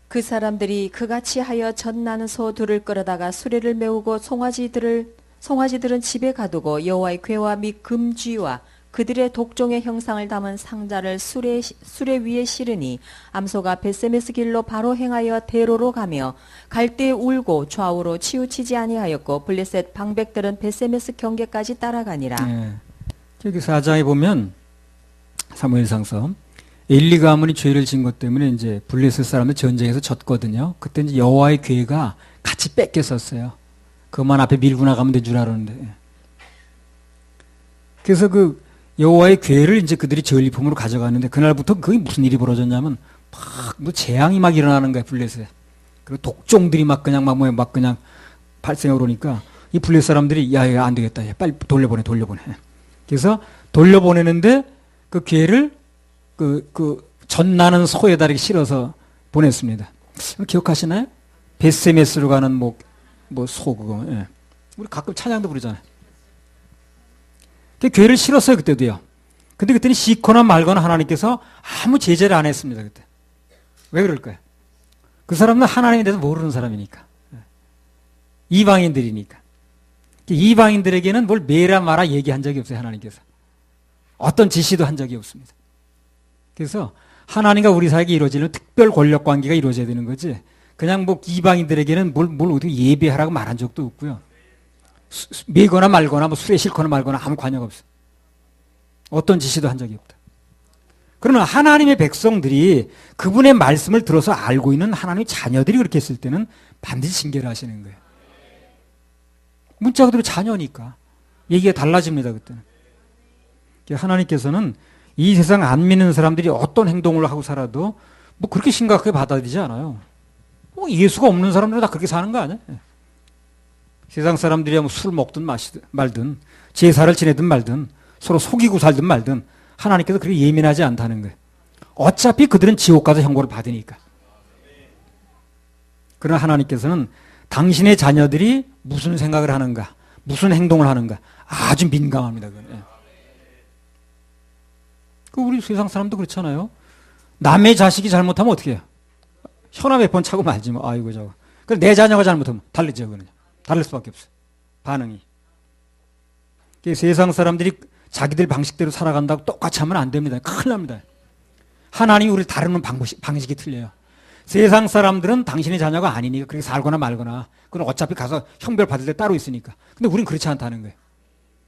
그 사람들이 그같이 하여 젖 나는 소 둘을 끌어다가 수레를 메우고 송아지들은 집에 가두고 여호와의 궤와 및 금쥐와 그들의 독종의 형상을 담은 상자를 수레 위에 실으니 암소가 벳세메스 길로 바로 행하여 대로로 가며 갈 때 울고 좌우로 치우치지 아니하였고 블레셋 방백들은 벳세메스 경계까지 따라가니라. 네. 여기 4장에 보면 사무엘상서 엘리가 아무리 죄를 진 것 때문에 이제 블레셋 사람들 전쟁에서 졌거든요. 그때 이제 여호와의 궤가 같이 뺏겼었어요. 그만 앞에 밀고 나가면 된 줄 알았는데. 그래서 그 여호와의 궤를 이제 그들이 전리품으로 가져갔는데 그날부터 그게 무슨 일이 벌어졌냐면 막 재앙이 막 일어나는 거야 블레셋에. 그리고 독종들이 막 그냥 발생해 오르니까 이 블레셋 사람들이 야 안 되겠다, 야, 빨리 돌려보내. 그래서 돌려보내는데 그 궤를 젖 나는 소에다 이렇게 실어서 보냈습니다. 기억하시나요? 벳세메스로 가는 소 그거. 예. 우리 가끔 찬양도 부르잖아요. 그 궤를 실었어요 그때도요. 근데 그때는 시거나 말거나 하나님께서 아무 제재를 안 했습니다 그때. 왜 그럴까요? 그 사람은 하나님에 대해서 모르는 사람이니까. 이방인들이니까. 이방인들에게는 뭘 매라 마라 얘기한 적이 없어요 하나님께서. 어떤 지시도 한 적이 없습니다. 그래서 하나님과 우리 사이에 이루어지는 특별 권력 관계가 이루어져야 되는 거지. 그냥 이방인들에게는 뭘 어떻게 예배하라고 말한 적도 없고요. 매거나 말거나 술에 싫거나 말거나 아무 관여가 없어. 어떤 지시도 한 적이 없다. 그러나 하나님의 백성들이 그분의 말씀을 들어서 알고 있는 하나님의 자녀들이 그렇게 했을 때는 반드시 징계를 하시는 거예요. 문자 그대로 자녀니까 얘기가 달라집니다 그때는. 하나님께서는 이 세상 안 믿는 사람들이 어떤 행동을 하고 살아도 그렇게 심각하게 받아들이지 않아요. 예수가 없는 사람들은 다 그렇게 사는 거 아니야? 세상 사람들이 술 먹든 말든 제사를 지내든 말든 서로 속이고 살든 말든 하나님께서 그렇게 예민하지 않다는 거예요. 어차피 그들은 지옥 가서 형벌을 받으니까. 그러나 하나님께서는 당신의 자녀들이 무슨 생각을 하는가, 무슨 행동을 하는가 아주 민감합니다. 우리 세상 사람도 그렇잖아요. 남의 자식이 잘못하면 어떻게 해요? 혀나 몇 번 차고 말지 뭐. 아이고 저거. 내 자녀가 잘못하면 달리죠. 그러냐. 다를 수밖에 없어요. 반응이. 세상 사람들이 자기들 방식대로 살아간다고 똑같이 하면 안 됩니다. 큰일 납니다. 하나님이 우리를 다루는 방식이 틀려요. 세상 사람들은 당신의 자녀가 아니니까 그렇게 살거나 말거나 그건 어차피 가서 형벌 받을 때 따로 있으니까. 근데 우리는 그렇지 않다는 거예요.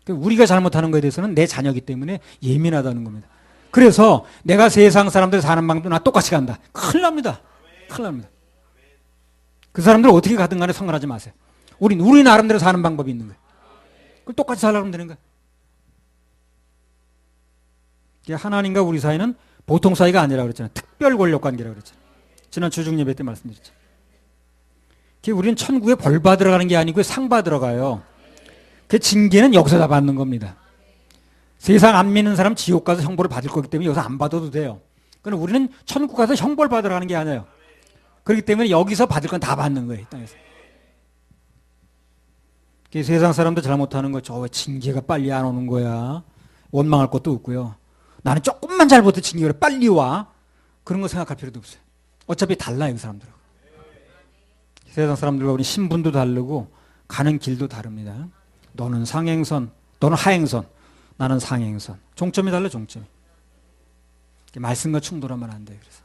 우리가 잘못하는 거에 대해서는 내 자녀이기 때문에 예민하다는 겁니다. 그래서 내가 세상 사람들 사는 방도 나 똑같이 간다. 큰일 납니다. 큰일 납니다. 그 사람들 어떻게 가든 간에 상관하지 마세요. 우리 나름대로 사는 방법이 있는 거예요. 그걸 똑같이 살려면 되는 거예요. 하나님과 우리 사이는 보통 사이가 아니라고 그랬잖아요. 특별 권력 관계라고 그랬잖아요. 지난 주중 예배 때 말씀드렸죠. 우리는 천국에 벌 받으러 가는 게 아니고 상 받으러 가요. 그 징계는 여기서 다 받는 겁니다. 세상 안 믿는 사람 지옥 가서 형벌을 받을 거기 때문에 여기서 안 받아도 돼요. 그러나 우리는 천국 가서 형벌 받으러 가는 게 아니에요. 그렇기 때문에 여기서 받을 건 다 받는 거예요. 이 땅에서. 세상 사람들 잘못하는 거, 왜 징계가 빨리 안 오는 거야. 원망할 것도 없고요. 나는 조금만 잘못해 징계가 빨리 와. 그런 거 생각할 필요도 없어요. 어차피 달라요, 그 사람들하고. 세상 사람들과 우리 신분도 다르고 가는 길도 다릅니다. 너는 상행선, 너는 하행선, 나는 상행선. 종점이 달라, 종점이. 말씀과 충돌하면 안 돼요. 그래서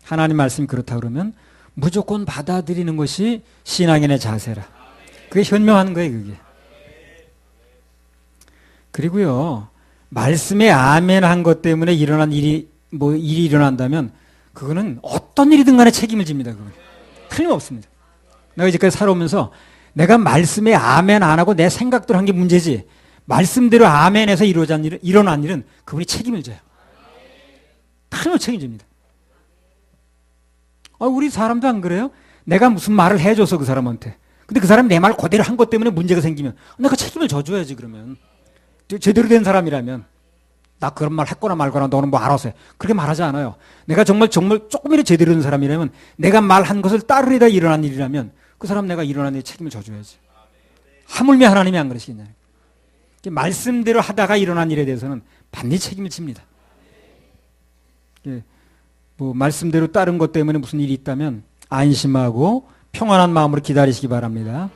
하나님 말씀이 그렇다 그러면 무조건 받아들이는 것이 신앙인의 자세라. 그게 현명한 거예요, 그게. 그리고요, 말씀에 아멘 한 것 때문에 일어난 일이 일어난다면 그거는 어떤 일이든 간에 책임을 집니다. 그건 틀림없습니다. 내가 이제까지 살아오면서 내가 말씀에 아멘 안 하고 내 생각대로 한 게 문제지, 말씀대로 아멘해서 일어난 일은 그분이 책임을 져요. 틀림없이 책임집니다. 우리 사람도 안 그래요? 내가 무슨 말을 해줘서 그 사람한테, 근데 그 사람이 내 말 그대로 한 것 때문에 문제가 생기면 내가 책임을 져줘야지. 그러면 제대로 된 사람이라면 나 그런 말 했거나 말거나 너는 뭐 알아서 해, 그렇게 말하지 않아요. 내가 정말 조금이라도 제대로 된 사람이라면, 내가 말한 것을 따르리다 일어난 일이라면 그 사람 내가 일어난 일에 책임을 져줘야지. 하물며 하나님이 안 그러시겠냐. 말씀대로 하다가 일어난 일에 대해서는 반드시 책임을 집니다. 말씀대로 따른 것 때문에 무슨 일이 있다면 안심하고 평안한 마음으로 기다리시기 바랍니다.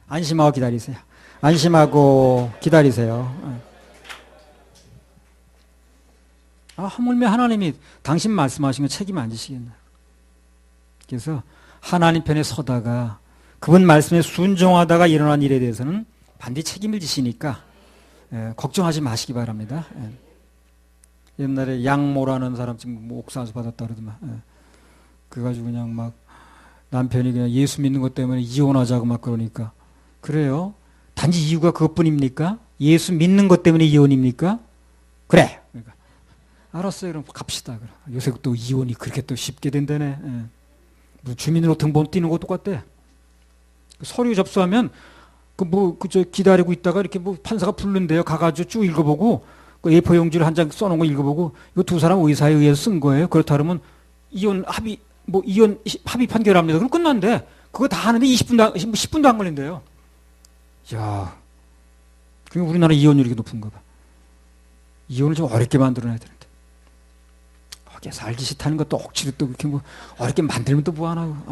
안심하고 기다리세요. 안심하고 기다리세요. 하물며 하나님이 당신 말씀하신 거 책임 안 지시겠나. 그래서 하나님 편에 서다가 그분 말씀에 순종하다가 일어난 일에 대해서는 반드시 책임을 지시니까 걱정하지 마시기 바랍니다. 옛날에 양모라는 사람 지금 옥사수 받았다 그러더만. 그래가지고 그냥 막 남편이 그냥 예수 믿는 것 때문에 이혼하자고 막 그러니까, 그래요? 단지 이유가 그것뿐입니까? 예수 믿는 것 때문에 이혼입니까? 그래. 그러니까 알았어요. 그럼 갑시다. 요새 또 이혼이 그렇게 또 쉽게 된다네. 뭐 주민등록번 띄는 거 똑같대. 서류 접수하면 기다리고 있다가 이렇게 판사가 부른대요. 가가지고 쭉 읽어보고 그 A4 용지를 한 장 써놓은 거 읽어보고 이거 두 사람 의사에 의해서 쓴 거예요. 그렇다 그러면 이혼 합의 판결합니다. 그럼 끝난대. 그거 다 하는데 10분도 안 걸린대요. 야, 그게 우리나라 이혼율이 높은가 봐. 이혼을 좀 어렵게 만들어내야 되는데. 살기 싫다는 것도 억지로 또 그렇게 어렵게 만들면 또 뭐 하나요?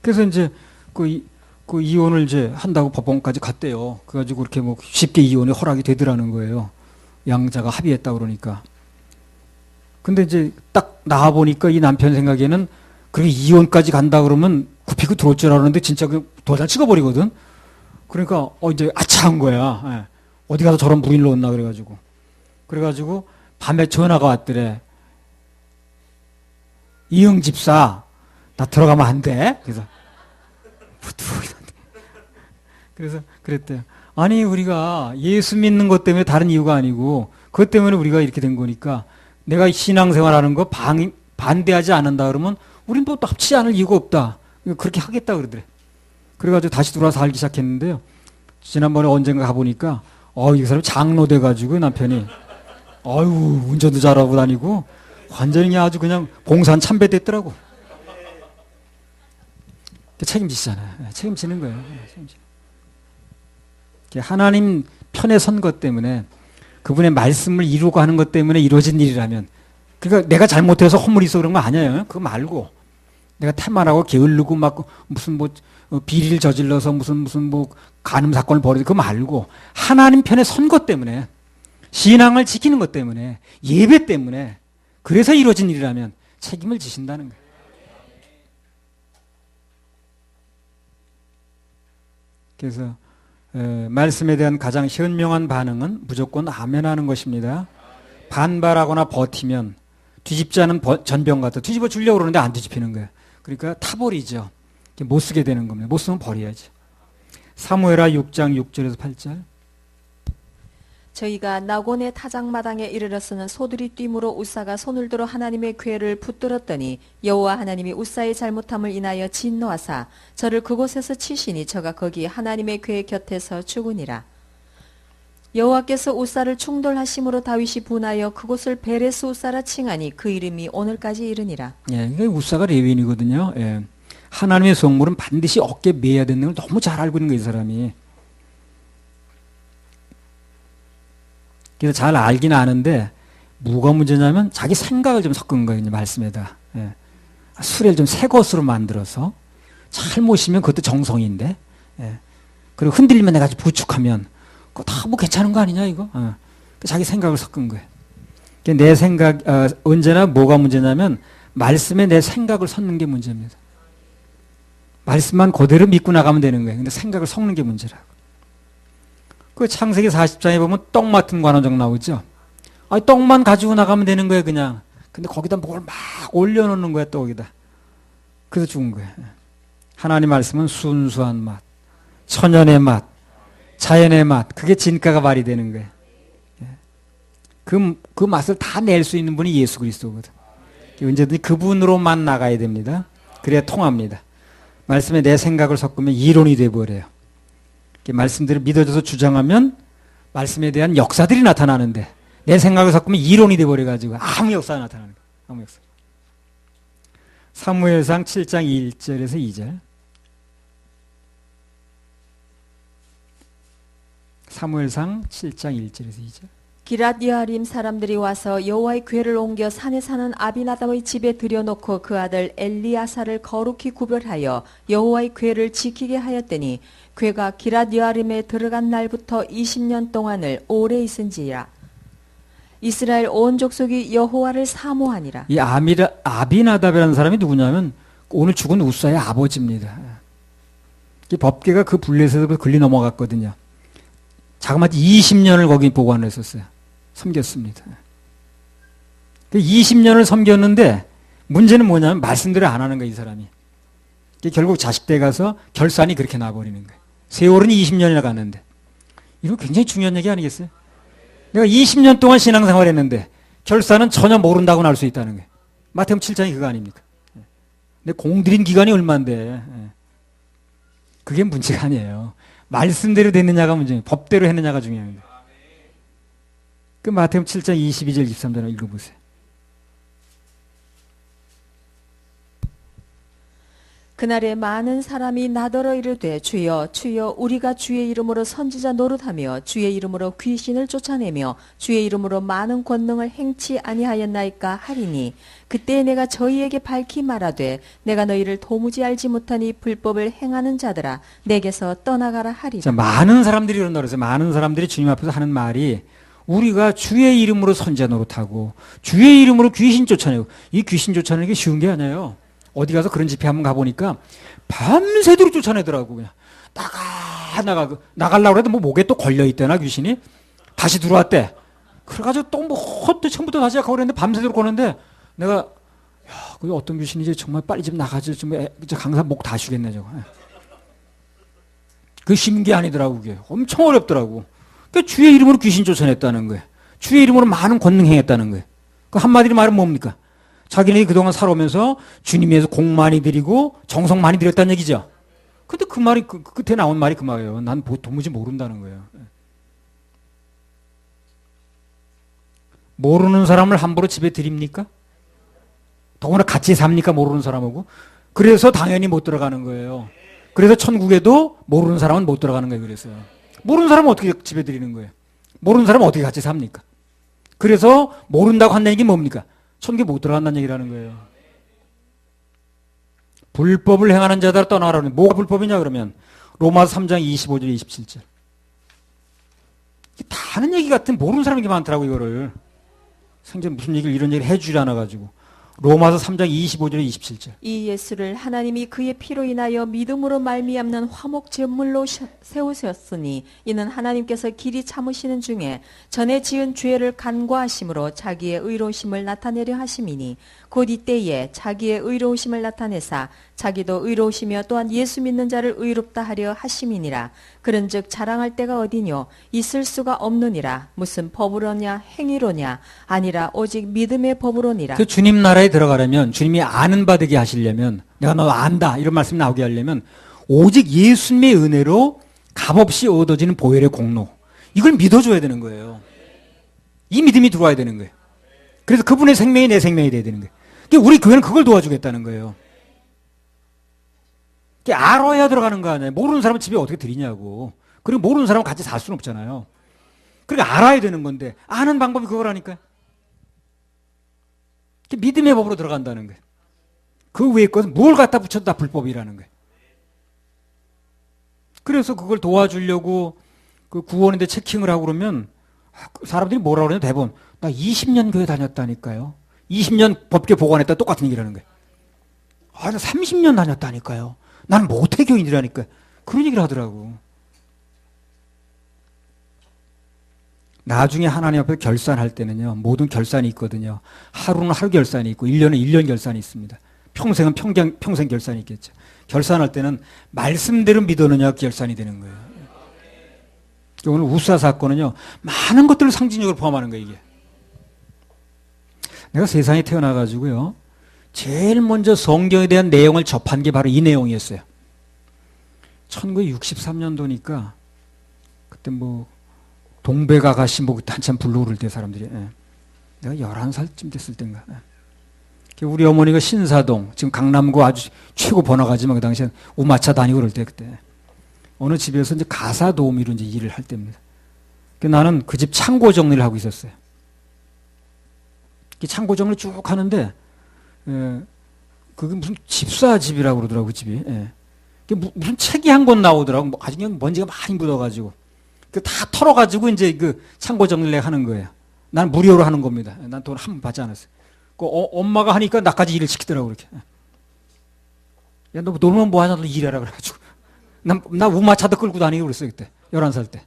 그래서 이제 그 이혼을 이제 한다고 법원까지 갔대요. 그래가지고 그렇게 쉽게 이혼이 허락이 되더라는 거예요. 양자가 합의했다 그러니까. 근데 이제 딱 나와 보니까 이 남편 생각에는 그렇게 이혼까지 간다 그러면 굽히고 들어올 줄 알았는데 진짜 그 도장 찍어버리거든. 그러니까 이제 아차한 거야. 어디 가서 저런 무인을 넣었나 그래가지고 밤에 전화가 왔더래. 이영 집사, 나 들어가면 안 돼? 그래서 그랬대요. 아니, 우리가 예수 믿는 것 때문에 다른 이유가 아니고 그것 때문에 우리가 이렇게 된 거니까, 내가 신앙생활하는 거 반대하지 않는다 그러면 우린 또 합치지 않을 이유가 없다. 그렇게 하겠다 그러더래. 그래가지고 다시 들어와서 살기 시작했는데요. 지난번에 언젠가 가보니까 이 사람이 장로 돼가지고 남편이 운전도 잘하고 다니고 완전히 아주 그냥 봉산 참배됐더라고. 책임지시잖아요. 책임지는 거예요. 하나님 편에 선 것 때문에, 그분의 말씀을 이루고 하는 것 때문에 이루어진 일이라면 그러니까 내가 잘못해서 허물이 있어 그런 거 아니에요. 그거 말고 내가 태만하고 게을르고 막 무슨 뭐 비리를 저질러서 무슨 뭐 간음 사건을 벌이고 그거 말고 하나님 편에 선 것 때문에 신앙을 지키는 것 때문에 예배 때문에 그래서 이루어진 일이라면 책임을 지신다는 거예요. 그래서 말씀에 대한 가장 현명한 반응은 무조건 아멘하는 것입니다. 반발하거나 버티면 뒤집지 않은 전병 같아. 뒤집어 주려고 그러는데 안 뒤집히는 거예요. 그러니까 타버리죠. 못 쓰게 되는 겁니다. 못 쓰면 버려야죠. 사무엘하 6장 6절에서 8절. 저희가 나곤의 타작마당에 이르렀으는 소들이 뛰므로 우사가 손을 들어 하나님의 궤를 붙들었더니 여호와 하나님이 우사의 잘못함을 인하여 진노하사 저를 그곳에서 치시니 저가 거기 하나님의 궤 곁에서 죽으니라. 여호와께서 우사를 충돌하심으로 다윗이 분하여 그곳을 베레스 우사라 칭하니 그 이름이 오늘까지 이르니라. 예, 이게 우사가 레위인이거든요. 예. 하나님의 성물은 반드시 어깨에 매야 되는 걸 너무 잘 알고 있는 거예요, 이 사람이. 그래서 잘 알긴 아는데 뭐가 문제냐면 자기 생각을 좀 섞은 거예요, 말씀에다. 예. 수레를 좀 새 것으로 만들어서 잘 모시면 그것도 정성인데, 예. 그리고 흔들리면 내가 부축하면 그거 다 뭐 괜찮은 거 아니냐 이거. 자기 생각을 섞은 거예요. 내 생각 언제나 뭐가 문제냐면 말씀에 내 생각을 섞는 게 문제입니다. 말씀만 그대로 믿고 나가면 되는 거예요. 근데 생각을 섞는 게 문제라고. 그 창세기 40장에 보면 떡 맡은 관원장 나오죠. 아니, 떡만 가지고 나가면 되는 거예요, 그냥. 근데 거기다 뭘 막 올려놓는 거야, 떡에다. 그래서 죽은 거예요. 하나님 말씀은 순수한 맛, 천연의 맛, 자연의 맛, 그게 진가가 발휘되는 거예요. 그 맛을 다 낼 수 있는 분이 예수 그리스도거든. 언제든지 그분으로만 나가야 됩니다. 그래야 통합니다. 말씀에 내 생각을 섞으면 이론이 돼버려요. 말씀들을 믿어줘서 주장하면 말씀에 대한 역사들이 나타나는데 내 생각을 섞으면 이론이 돼버려가지고 아무 역사가 나타나는 거예요. 아무 역사. 사무엘상 7장 1절에서 2절. 사무엘상 7장 1절에서 2절. 기랏 여아림 사람들이 와서 여호와의 궤를 옮겨 산에 사는 아비나답의 집에 들여놓고 그 아들 엘리야사를 거룩히 구별하여 여호와의 궤를 지키게 하였더니 궤가 기랏 여아림에 들어간 날부터 20년 동안을 오래 있은지라. 이스라엘 온 족속이 여호와를 사모하니라. 이 아비나답이라는 사람이 누구냐면 오늘 죽은 우사의 아버지입니다. 이 법궤가 그 블레셋에서 걸리 넘어갔거든요. 자그마치 20년을 거기 보관을 했었어요. 섬겼습니다. 20년을 섬겼는데 문제는 뭐냐면 말씀대로 안 하는 거예요, 이 사람이. 결국 자식 때 가서 결산이 그렇게 나버리는 거예요. 세월은 20년이나 갔는데. 이거 굉장히 중요한 얘기 아니겠어요? 내가 20년 동안 신앙생활 했는데 결산은 전혀 모른다고 날 수 있다는 거예요. 마태복음 7장이 그거 아닙니까? 근데 공들인 기간이 얼만데. 그게 문제가 아니에요. 말씀대로 됐느냐가 문제예요. 법대로 했느냐가 중요합니다. 그 마태복음 7장 22절 23절 읽어보세요. 그날에 많은 사람이 나더러 이르되 주여 주여 우리가 주의 이름으로 선지자 노릇하며 주의 이름으로 귀신을 쫓아내며 주의 이름으로 많은 권능을 행치 아니하였나이까 하리니 그때 내가 저희에게 밝히 말하되 내가 너희를 도무지 알지 못하니 불법을 행하는 자들아 내게서 떠나가라 하리라. 자, 많은 사람들이 이런다 그래서 많은 사람들이 주님 앞에서 하는 말이 우리가 주의 이름으로 선지자 노릇하고 주의 이름으로 귀신 쫓아내고 이 귀신 쫓아내는 게 쉬운 게 아니에요. 어디 가서 그런 집회 한번 가보니까 밤새도록 쫓아내더라고. 그냥 나가려고 해도 뭐 목에 또 걸려있대나 귀신이 다시 들어왔대. 그래가지고 또 처음부터 다시 가고 그랬는데 밤새도록 거는데 내가 야, 그 어떤 귀신이지 정말 빨리 좀 나가지 좀 강사 목 다 쉬겠네 저거. 그게 쉬운 게 아니더라고. 그게 엄청 어렵더라고. 그러니까 주의 이름으로 귀신 쫓아냈다는 거예요. 주의 이름으로 많은 권능 행했다는 거예요. 그 한마디로 말은 뭡니까? 자기네들이 그동안 살아오면서 주님에서 공 많이 드리고 정성 많이 드렸다는 얘기죠. 근데 그 말이 그 끝에 나온 말이 그 말이에요. 난 도무지 모른다는 거예요. 모르는 사람을 함부로 집에 드립니까? 더구나 같이 삽니까? 모르는 사람하고. 그래서 당연히 못 들어가는 거예요. 그래서 천국에도 모르는 사람은 못 들어가는 거예요. 그래서 모르는 사람은 어떻게 집에 드리는 거예요? 모르는 사람은 어떻게 같이 삽니까? 그래서 모른다고 한다는 게 뭡니까? 천국에 못 들어간다는 얘기라는 거예요. 불법을 행하는 자들아 떠나라는 뭐가 불법이냐 그러면 로마서 3장 25절 27절. 이게 다 아는 얘기 같은 모르는 사람이 많더라고 이거를. 생전 무슨 얘기를 이런 얘기를 해주지 않아가지고. 로마서 3장 25절 27절. 이 예수를 하나님이 그의 피로 인하여 믿음으로 말미암는 화목 제물로 세우셨으니 이는 하나님께서 길이 참으시는 중에 전에 지은 죄를 간과하심으로 자기의 의로우심을 나타내려 하심이니 곧 이때에 자기의 의로우심을 나타내사 자기도 의로우시며 또한 예수 믿는 자를 의롭다 하려 하심이니라. 그런즉 자랑할 때가 어디뇨 있을 수가 없느니라. 무슨 법으로냐 행위로냐 아니라 오직 믿음의 법으로니라. 그 주님 나라에 들어가려면 주님이 아는 바 되게 하시려면 내가 너 안다 이런 말씀 나오게 하려면 오직 예수님의 은혜로 값없이 얻어지는 보혈의 공로 이걸 믿어줘야 되는 거예요. 이 믿음이 들어와야 되는 거예요. 그래서 그분의 생명이 내 생명이 돼야 되는 거예요. 그러니까 우리 교회는 그걸 도와주겠다는 거예요. 알아야 들어가는 거 아니에요. 모르는 사람은 집에 어떻게 드리냐고. 그리고 모르는 사람은 같이 살 수는 없잖아요. 그러니까 알아야 되는 건데 아는 방법이 그거라니까요. 믿음의 법으로 들어간다는 거예요. 그 외의 것은 뭘 갖다 붙여도 다 불법이라는 거예요. 그래서 그걸 도와주려고 그 구원인데 체킹을 하고 그러면 사람들이 뭐라 그러냐 대부분 나 20년 교회 다녔다니까요. 20년 법계 보관했다 똑같은 얘기라는 거예요. 아, 나 30년 다녔다니까요. 나는 모태교인이라니까요. 그런 얘기를 하더라고. 나중에 하나님 앞에 결산할 때는요. 모든 결산이 있거든요. 하루는 하루 결산이 있고 1년은 1년 결산이 있습니다. 평생은 평생 결산이 있겠죠. 결산할 때는 말씀대로 믿었느냐 결산이 되는 거예요. 오늘 우사 사건은요. 많은 것들을 상징적으로 포함하는 거예요. 이게. 내가 세상에 태어나가지고요. 제일 먼저 성경에 대한 내용을 접한 게 바로 이 내용이었어요. 1963년도니까 그때 뭐 동백아가씨 뭐 그때 한참 불러오를 때 사람들이 내가 11살쯤 됐을 때인가. 우리 어머니가 신사동 지금 강남구 아주 최고 번화가지만 그 당시엔 우마차 다니고 그럴 때 그때 어느 집에서 이제 가사 도우미로 이제 일을 할 때입니다. 나는 그 집 창고 정리를 하고 있었어요. 창고 정리를 쭉 하는데 그게 무슨 집사 집이라고 그러더라고 그 집이. 무슨 책이 한 권 나오더라고. 뭐 아주 그냥 먼지가 많이 묻어가지고 그 다 털어가지고 이제 그 창고 정리를 하는 거예요. 난 무료로 하는 겁니다. 난 돈 한 번 받지 않았어요. 그 엄마가 하니까 나까지 일을 시키더라고 그렇게. 야 너 놀면 뭐하냐 너 일해라 그래가지고 나 우마차도 끌고 다니고 그랬어요 그때 11살 때.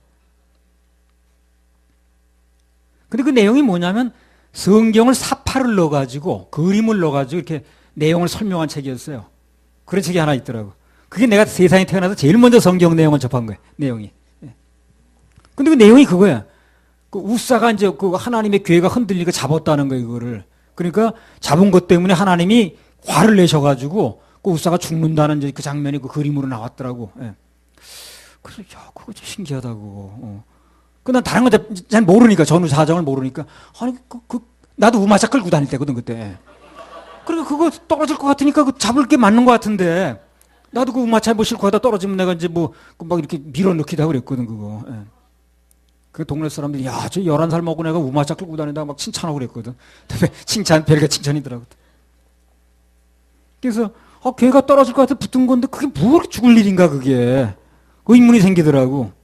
근데 그 내용이 뭐냐면 성경을 사파를 넣어가지고 그림을 넣어가지고 이렇게 내용을 설명한 책이었어요. 그런 책이 하나 있더라고. 그게 내가 세상에 태어나서 제일 먼저 성경 내용을 접한 거예요. 내용이. 근데 그 내용이 그거야. 그 우사가 이제 그 하나님의 교회가 흔들리니까 잡았다는 거예요, 그거를. 그러니까 잡은 것 때문에 하나님이 화를 내셔가지고 그 우사가 죽는다는 이제 그 장면이 그 그림으로 나왔더라고. 그래서 야, 그거 좀 신기하다고. 난 다른 건 잘 모르니까 전후 사정을 모르니까 아니 나도 우마차 끌고 다닐 때거든 그때. 그러니까 그거 떨어질 것 같으니까 그 잡을 게 맞는 것 같은데 나도 그 우마차에 뭐 싣고 하다 떨어지면 내가 이제 뭐 막 이렇게 밀어넣기도 하고 그랬거든 그거. 그 동네 사람들이 야, 저 11살 먹은 애가 우마차 끌고 다닌다 막 칭찬하고 그랬거든. 별게 칭찬이더라고. 그래서 걔가 떨어질 것 같아 붙은 건데 그게 뭐 죽을 일인가 그게. 의문이 생기더라고.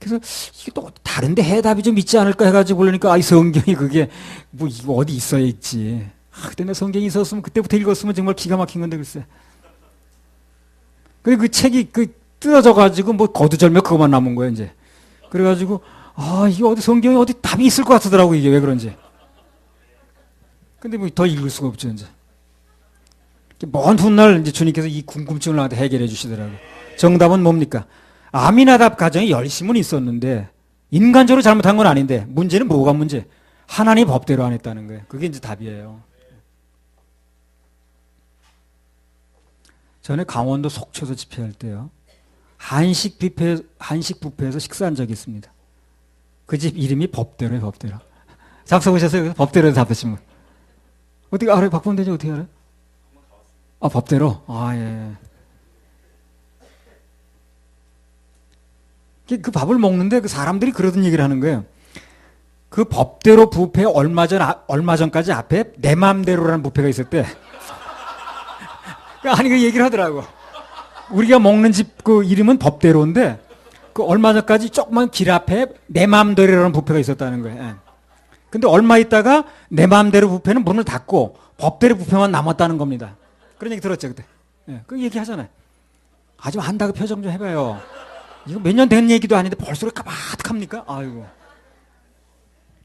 그래서 이게 또 다른데 해답이 좀 있지 않을까 해가지고 보려니까 이 성경이 그게 뭐 이거 어디 있어야 있지. 그때 내 성경이 있었으면 그때부터 읽었으면 정말 기가 막힌 건데 글쎄. 그 책이 뜯어져가지고 뭐 거두절며 그것만 남은 거예요 이제. 그래가지고 이게 어디 성경에 어디 답이 있을 것 같더라고 이게 왜 그런지. 근데 뭐 더 읽을 수가 없죠 이제. 먼 훗날 이제 주님께서 이 궁금증을 나한테 해결해 주시더라고. 정답은 뭡니까? 아미나답 가정에 열심은 있었는데 인간적으로 잘못한 건 아닌데 문제는 뭐가 문제? 하나님 법대로 안 했다는 거예요. 그게 이제 답이에요. 전에 강원도 속초에서 집회할 때요. 한식 뷔페에서 식사한 적이 있습니다. 그 집 이름이 법대로예요, 법대로. 작성하셨어요? 법대로 답하신 분. 어떻게 알아요? 박범 대장 어떻게 알아요? 법대로? 예. 그 밥을 먹는데 그 사람들이 그러던 얘기를 하는 거예요. 그 법대로 부패 얼마 전까지 앞에 내 맘대로라는 부패가 있었대. 아니, 그 얘기를 하더라고. 우리가 먹는 집 그 이름은 법대로인데, 그 얼마 전까지 조그만 길 앞에 내 맘대로라는 부패가 있었다는 거예요. 예. 근데 얼마 있다가 내 맘대로 부패는 문을 닫고 법대로 부패만 남았다는 겁니다. 그런 얘기 들었죠, 그때. 예. 그 얘기 하잖아요. 아주 한다고 표정 좀 해봐요. 이거 몇 년 된 얘기도 아닌데 벌써 까마득합니까? 아이고.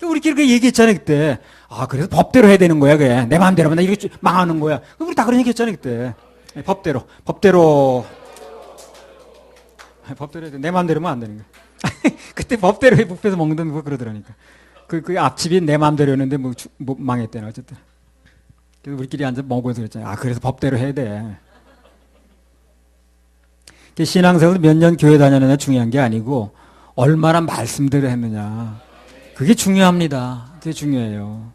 우리끼리 그 얘기했잖아요, 그때. 아, 그래서 법대로 해야 되는 거야, 그게. 내 마음대로 하면 나 이거 망하는 거야. 우리 다 그런 얘기 했잖아요, 그때. 법대로 해야 돼. 내 마음대로면 안 되는 거야. 그때 법대로 해, 부패에서 먹는 거 그러더라니까. 그 앞집이 내 마음대로였는데 뭐 망했대나, 어쨌든. 그래서 우리끼리 앉아 먹어서 그랬잖아요. 아, 그래서 법대로 해야 돼. 신앙생활 몇 년 교회 다녔느냐 중요한 게 아니고, 얼마나 말씀대로 했느냐. 그게 중요합니다. 그게 중요해요.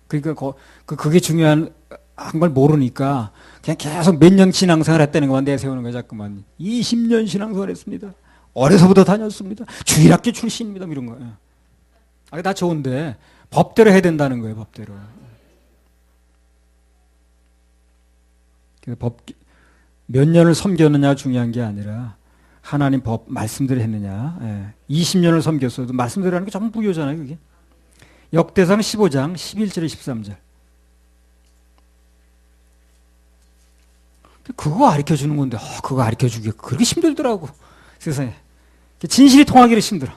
그러니까 그게 중요한 걸 모르니까 그냥 계속 몇 년 신앙생활 했다는 것만 내세우는 거야, 자꾸만. 20년 신앙생활 했습니다. 어려서부터 다녔습니다. 주일학교 출신입니다. 이런 거. 아, 다 좋은데 법대로 해야 된다는 거예요, 법대로. 그래서 몇 년을 섬겼느냐 중요한 게 아니라 하나님 법 말씀대로 했느냐. 20년을 섬겼어도 말씀대로 하는 게 전부 무효잖아요, 그게. 역대상 15장 11절 13절. 그거 가르쳐 주는 건데 그거 가르쳐 주기 그렇게 힘들더라고, 세상에. 진실이 통하기를 힘들어.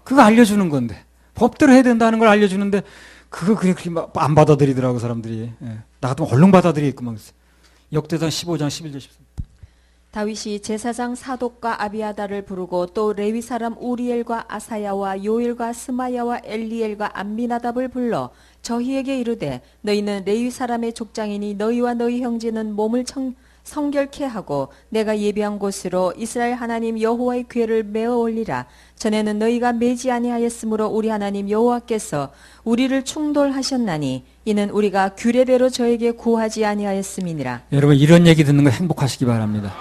그거 알려주는 건데 법대로 해야 된다는 걸 알려주는데 그거 그렇게 안 받아들이더라고, 사람들이. 나 같으면 얼른 받아들이겠구만. 역대상 15장 11절 13절. 다윗이 제사장 사독과 아비아다를 부르고 또 레위 사람 우리엘과 아사야와 요엘과 스마야와 엘리엘과 암미나답을 불러 저희에게 이르되 너희는 레위 사람의 족장이니 너희와 너희 형제는 몸을 성결케 하고 내가 예비한 곳으로 이스라엘 하나님 여호와의 궤를 메어 올리라. 전에는 너희가 매지 아니하였으므로 우리 하나님 여호와께서 우리를 충돌하셨나니 이는 우리가 규례대로 저에게 구하지 아니하였음이니라. 여러분, 이런 얘기 듣는 거 행복하시기 바랍니다.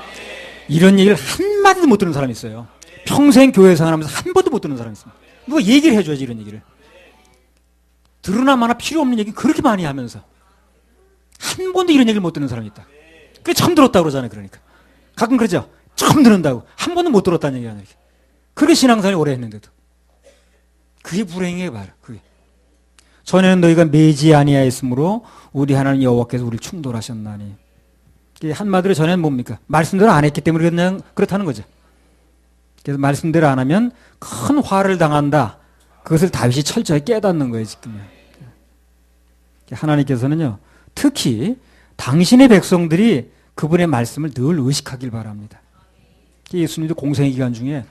이런 얘기를 한마디도 못 듣는 사람이 있어요. 평생 교회 생활하면서 한 번도 못 듣는 사람이 있습니다. 누가 얘기를 해줘야지, 이런 얘기를. 들으나 마나 필요 없는 얘기 그렇게 많이 하면서 한 번도 이런 얘기를 못 듣는 사람이 있다. 그게 처음 들었다고 그러잖아요, 그러니까. 가끔 그러죠. 처음 듣는다고. 한 번도 못 들었다는 얘기 아니에요. 그렇게 신앙생활 오래 했는데도. 그게 불행이에요, 바로. 그게. 전에는 너희가 매지 아니하였으므로 우리 하나님 여호와께서 우리를 충돌하셨나니. 한마디로 전에는 뭡니까? 말씀대로 안 했기 때문에 그냥 그렇다는 거죠. 그래서 말씀대로 안 하면 큰 화를 당한다. 그것을 다윗이 철저히 깨닫는 거예요, 지금. 하나님께서는요, 특히 당신의 백성들이 그분의 말씀을 늘 의식하길 바랍니다. 예수님도 공생의 기간 중에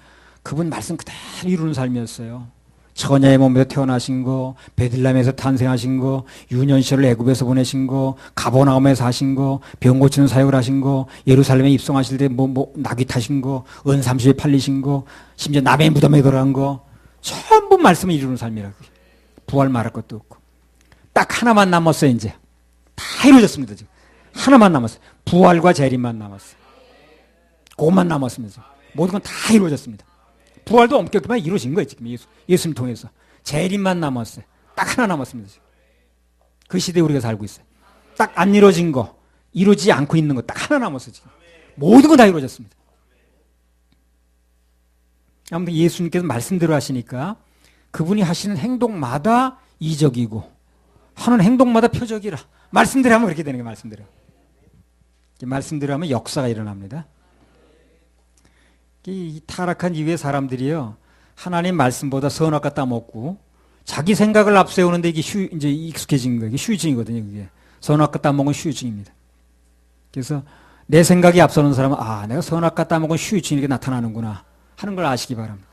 그분 말씀 그대로 이루는 삶이었어요. 처녀의 몸에서 태어나신 거, 베들레헴에서 탄생하신 거, 유년시절을 애굽에서 보내신 거, 가버나움에서 하신 거, 병 고치는 사역을 하신 거, 예루살렘에 입성하실 때 나귀 타신 거, 은삼십에 팔리신 거, 심지어 남의 무덤에 들어간 거, 전부 말씀을 이루는 삶이라고. 부활 말할 것도 없고. 딱 하나만 남았어요, 이제. 다 이루어졌습니다, 지금. 하나만 남았어요. 부활과 재림만 남았어요. 그것만 남았습니다. 모든 건 다 이루어졌습니다. 부활도 엄격하게 이루어진 거예요, 지금. 예수님 통해서. 재림만 남았어요. 딱 하나 남았습니다, 지금. 그 시대에 우리가 살고 있어요. 딱 안 이루어진 거, 이루어지지 않고 있는 거 딱 하나 남았어요, 지금. 모든 건 다 이루어졌습니다. 아무튼 예수님께서 말씀대로 하시니까 그분이 하시는 행동마다 이적이고 하는 행동마다 표적이라. 말씀대로 하면 그렇게 되는 거예요, 말씀대로. 말씀대로 하면 역사가 일어납니다. 이 타락한 이후의 사람들이요, 하나님 말씀보다 선악과 따먹고 자기 생각을 앞세우는데 이게 이제 익숙해진 거예요. 이게 휴증이거든요, 그게. 선악과 따먹은 휴증입니다. 그래서 내 생각이 앞서는 사람은 내가 선악과 따먹은 휴증이 이렇게 나타나는구나 하는 걸 아시기 바랍니다.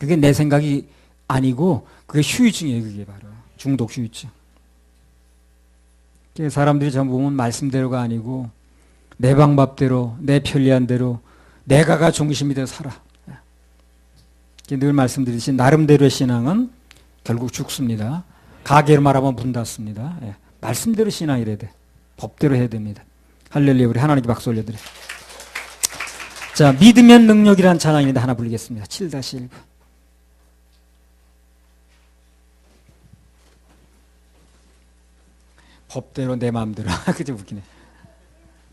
그게 내 생각이 아니고 그게 휴증이에요, 그게 바로. 중독 휴증. 사람들이 전부 보면 말씀대로가 아니고 내 방법대로, 내 편리한 대로 내가가 중심이 되어 살아. 늘 말씀드리듯이 나름대로의 신앙은 결국 죽습니다. 가게로 말하면 문 닫습니다. 말씀대로 신앙이래야 돼. 법대로 해야 됩니다. 할렐루야. 우리 하나님께 박수 올려드려요. 자, 믿으면 능력이라는 찬양입니다. 하나 부르겠습니다. 7-1부. 법대로 내 마음대로. 그죠, 웃기네.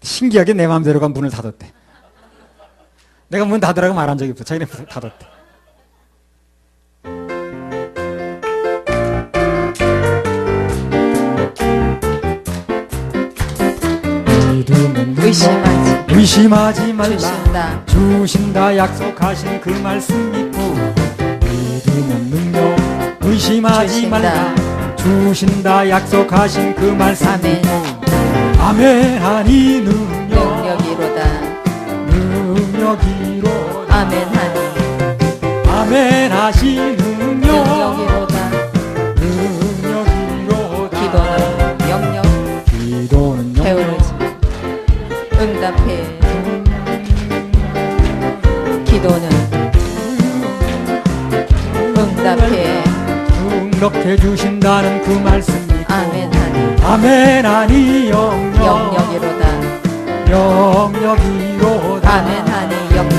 신기하게 내 마음대로가 문을 닫았대. 내가 문 닫으라고 말한 적이 없어. 자기네 닫았대. 의심하지 말라. 주신다 약속하신 그 말씀 믿고 믿으면 능력. 의심하지 말라. 주신다 약속하신 그 말씀 믿고 아멘 하니 능력이로다. 능력이로다. 아멘 하니 아멘 하시 능력이로다. 능력이로다. 기도는 영역. 기도는 게으르지 응답해. 기도는 응답해. 능력해 주신다는 그 말씀 믿고 아멘 하니 아멘 하니 영역이로다. 영역이로다. 아멘 하니 영역.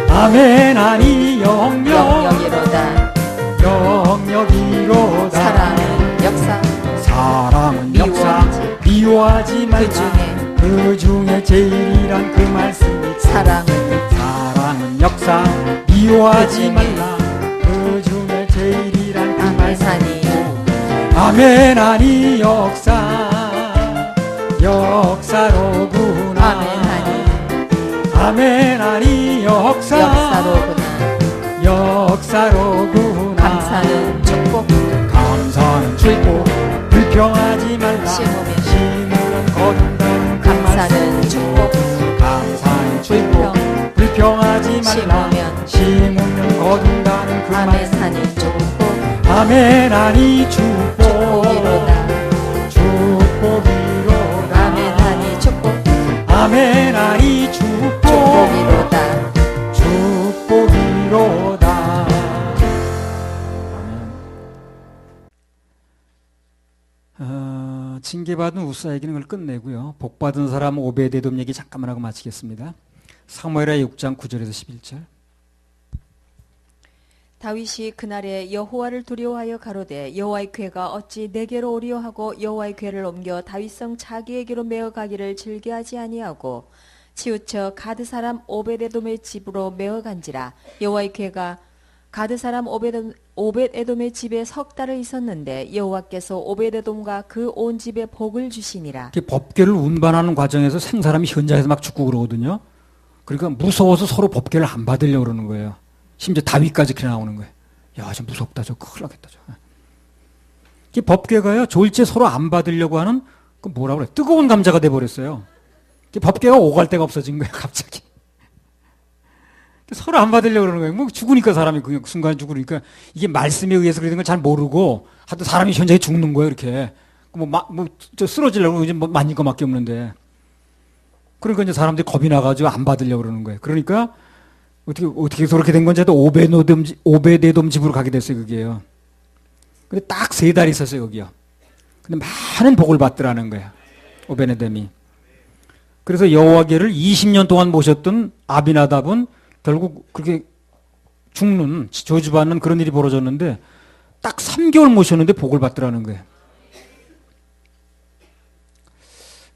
아멘 하니 영역이로다. 영역이로다. 사랑은 역사. 사랑은 역사. 미워하지 말라. 그 중에 제일이란 그 말씀 믿고 사랑은 역사. 미워하지 말라. 그 중에 제일이란 그 말씀 믿고 아멘 하니 역사. 역사로구나. 아멘 하니 아멘 하니 역사. 역사로구나. 역사로구나. 감사는 축복. 감사는 축복. 불평하지 말라. 심으면 거둔다는 그 감사는 말씀. 축복. 감사는 축복. 불평하지 말라. 심으면 거둔다는 그 아멘 말씀. 하니 축복. 아멘 하니 축복. 축복이로다. 축복이로다. 아멘 하니 축복. 아멘 하니 축복. 축복이로다. 축복이로다. 아멘. 징계받은 우사 얘기는 걸 끝내고요. 복받은 사람 오베데돔 얘기 잠깐만 하고 마치겠습니다. 사무엘하 6장 9절에서 11절. 다윗이 그날에 여호와를 두려워하여 가로되 여호와의 궤가 어찌 내게로 오리요 하고 여호와의 궤를 옮겨 다윗성 자기에게로 메어 가기를 즐겨하지 아니하고 치우쳐 가드 사람 오벳에돔의 집으로 메어 간지라. 여호와의 궤가 가드 사람 오벳에돔의 집에 석 달을 있었는데 여호와께서 오벳에돔과 그 온 집에 복을 주시니라. 법궤를 운반하는 과정에서 생사람이 현장에서 막 죽고 그러거든요. 그러니까 무서워서 서로 법궤를 안 받으려고 그러는 거예요. 심지어 다윗까지 그렇게 나오는 거예요. 야, 저 무섭다. 저 큰일 나겠다. 저. 이 법궤가요, 졸제 서로 안 받으려고 하는, 그 뭐라 그래? 뜨거운 감자가 돼버렸어요. 이 법궤가 오갈 데가 없어진 거예요, 갑자기. 서로 안 받으려고 그러는 거예요. 뭐 죽으니까 사람이 그냥 순간에 죽으니까 이게 말씀에 의해서 그러는 걸 잘 모르고 하여튼 사람이 현장에 죽는 거예요, 이렇게. 저 쓰러지려고 이제 뭐 만질 거밖에 없는데. 그러니까 이제 사람들이 겁이 나가지고 안 받으려고 그러는 거예요. 그러니까 어떻게 해서 그렇게 된 건지 하여튼 오베데돔 집으로 가게 됐어요, 그게요. 근데 딱 3달 있었어요, 거기요. 근데 많은 복을 받더라는 거예요, 오베데돔이. 그래서 여호와께를 20년 동안 모셨던 아비나답은 결국 그렇게 죽는, 저주받는 그런 일이 벌어졌는데 딱 3개월 모셨는데 복을 받더라는 거예요.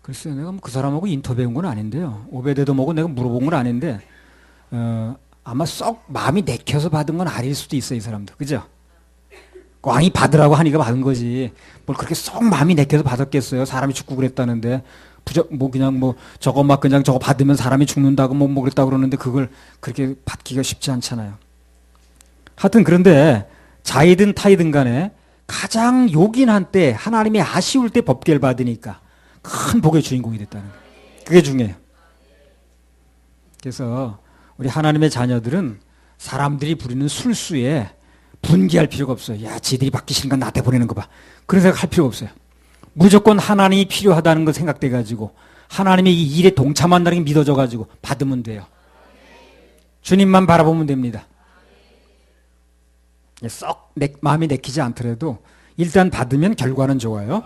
글쎄요, 내가 그 사람하고 인터뷰한 건 아닌데요. 오베데돔하고 내가 물어본 건 아닌데, 아마 썩 마음이 내켜서 받은 건 아닐 수도 있어요, 이 사람도. 그죠? 왕이 받으라고 하니까 받은 거지. 뭘 그렇게 썩 마음이 내켜서 받았겠어요? 사람이 죽고 그랬다는데. 그냥 저거 받으면 사람이 죽는다고 뭐 그랬다고 그러는데 그걸 그렇게 받기가 쉽지 않잖아요. 하여튼 그런데 자이든 타이든 간에 가장 요긴한 때, 하나님이 아쉬울 때 법궤를 받으니까 큰 복의 주인공이 됐다는 거예요. 그게 중요해요. 그래서 우리 하나님의 자녀들은 사람들이 부리는 술수에 분개할 필요가 없어요. 야, 지들이 받기 싫은 건 나한테 보내는 거 봐. 그런 생각 할 필요가 없어요. 무조건 하나님이 필요하다는 거 생각돼가지고 하나님의 이 일에 동참한다는 게 믿어져가지고 받으면 돼요. 주님만 바라보면 됩니다. 썩 마음이 내키지 않더라도 일단 받으면 결과는 좋아요.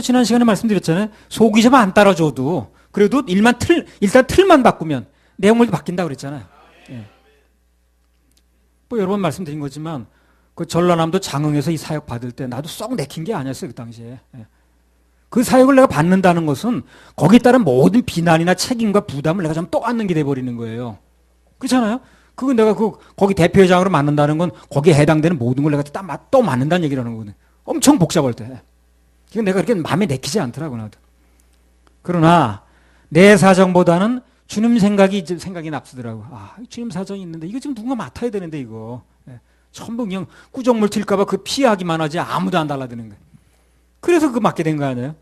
지난 시간에 말씀드렸잖아요. 속이 좀 안 따라줘도 그래도 일단 틀만 바꾸면 내용물도 바뀐다고 그랬잖아요. 예. 뭐 여러 번 말씀드린 거지만 그 전라남도 장흥에서 이 사역 받을 때 나도 썩 내킨 게 아니었어요, 그 당시에. 예. 그 사역을 내가 받는다는 것은 거기에 따른 모든 비난이나 책임과 부담을 내가 좀 떠안는 게 돼버리는 거예요. 그렇잖아요? 그거 내가 거기 대표회장으로 맡는다는 건 거기에 해당되는 모든 걸 내가 또 맡는다는 얘기라는 거거든요. 엄청 복잡할 때. 이건 내가 그렇게 마음에 내키지 않더라고, 나도. 그러나 내 사정보다는 주님 생각이 앞서더라고. 아, 주님 사정이 있는데 이거 지금 누군가 맡아야 되는데 이거. 전부 그냥 꾸정물 튈까봐 그 피하기만 하지 아무도 안 달라드는 거예요. 그래서 그거 맡게 된 거 아니에요?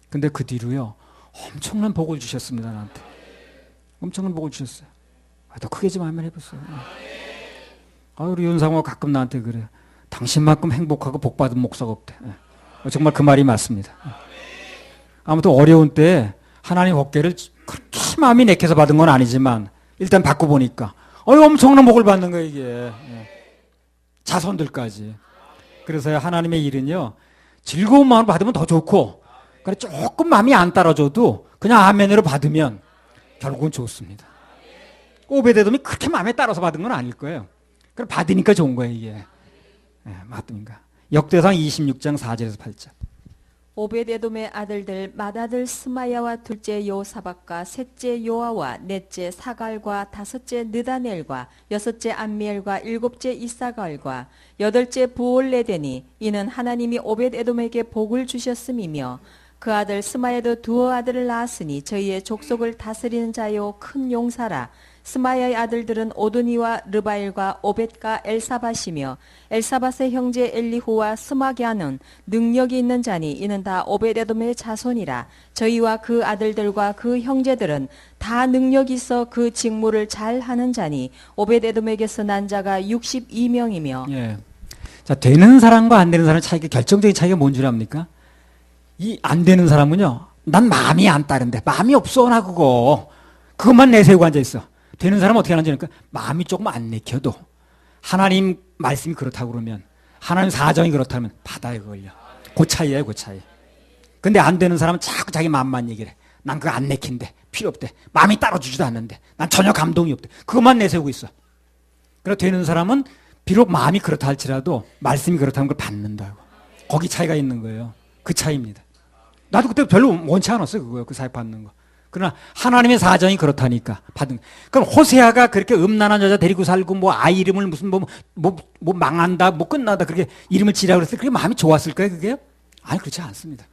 근데 그 뒤로요, 엄청난 복을 주셨습니다, 나한테. 엄청난 복을 주셨어요. 더 크게 좀 한번 해보세요. 우리 윤상호가 가끔 나한테 그래요. 당신만큼 행복하고 복받은 목사가 없대. 정말 그 말이 맞습니다. 아무튼 어려운 때 하나님 어깨를 그렇게 마음이 내켜서 받은 건 아니지만 일단 받고 보니까 엄청난 복을 받는 거예요, 이게. 자손들까지. 그래서 하나님의 일은요, 즐거운 마음을 받으면 더 좋고, 그래 조금 마음이 안 따라줘도 그냥 아멘으로 받으면 결국은 좋습니다. 오베데돔이 그렇게 마음에 따라서 받은 건 아닐 거예요. 그럼 받으니까 좋은 거예요, 이게. 맞습니까? 역대상 26장 4절에서 8절. 오베데돔의 아들들 맏아들 스마야와 둘째 요사박과 셋째 요아와 넷째 사갈과 다섯째 느다넬과 여섯째 암미엘과 일곱째 이사갈과 여덟째 부올레데니 이는 하나님이 오벳에돔에게 복을 주셨음이며 그 아들 스마야도 두 아들을 낳았으니 저희의 족속을 다스리는 자요 큰 용사라. 스마야의 아들들은 오드니와 르바일과 오벳과 엘사밧이며 엘사밧의 형제 엘리후와 스마갸는 능력이 있는 자니 이는 다 오벳에돔의 자손이라. 저희와 그 아들들과 그 형제들은 다 능력이 있어 그 직무를 잘 하는 자니 오벳에돔에게서 난 자가 62명이며. 예. 자, 되는 사람과 안 되는 사람의 차이가, 결정적인 차이가 뭔 줄 압니까? 이 안 되는 사람은요, 난 마음이 안 따른데, 마음이 없어, 나 그것만 내세우고 앉아있어. 되는 사람은 어떻게 하는지 아니까 마음이 조금 안 내켜도 하나님 말씀이 그렇다고 그러면, 하나님 사정이 그렇다면 받아요, 그걸요. 그 차이예요, 그 차이. 근데 안 되는 사람은 자꾸 자기 마음만 얘기를 해. 난 그거 안 내킨대, 필요 없대, 마음이 따라주지도 않는데, 난 전혀 감동이 없대. 그것만 내세우고 있어. 그래서 되는 사람은 비록 마음이 그렇다 할지라도 말씀이 그렇다는 걸 받는다고. 거기 차이가 있는 거예요. 그 차이입니다. 나도 그때 별로 원치 않았어요, 그거요. 그 사회 받는 거. 그러나 하나님의 사정이 그렇다니까 받은. 그럼 호세아가 그렇게 음란한 여자 데리고 살고 뭐 아이 이름을 무슨 뭐 망한다, 뭐 끝나다 그렇게 이름을 지라고 그랬을 때 그게 마음이 좋았을 거예요, 그게요? 아니, 그렇지 않습니다.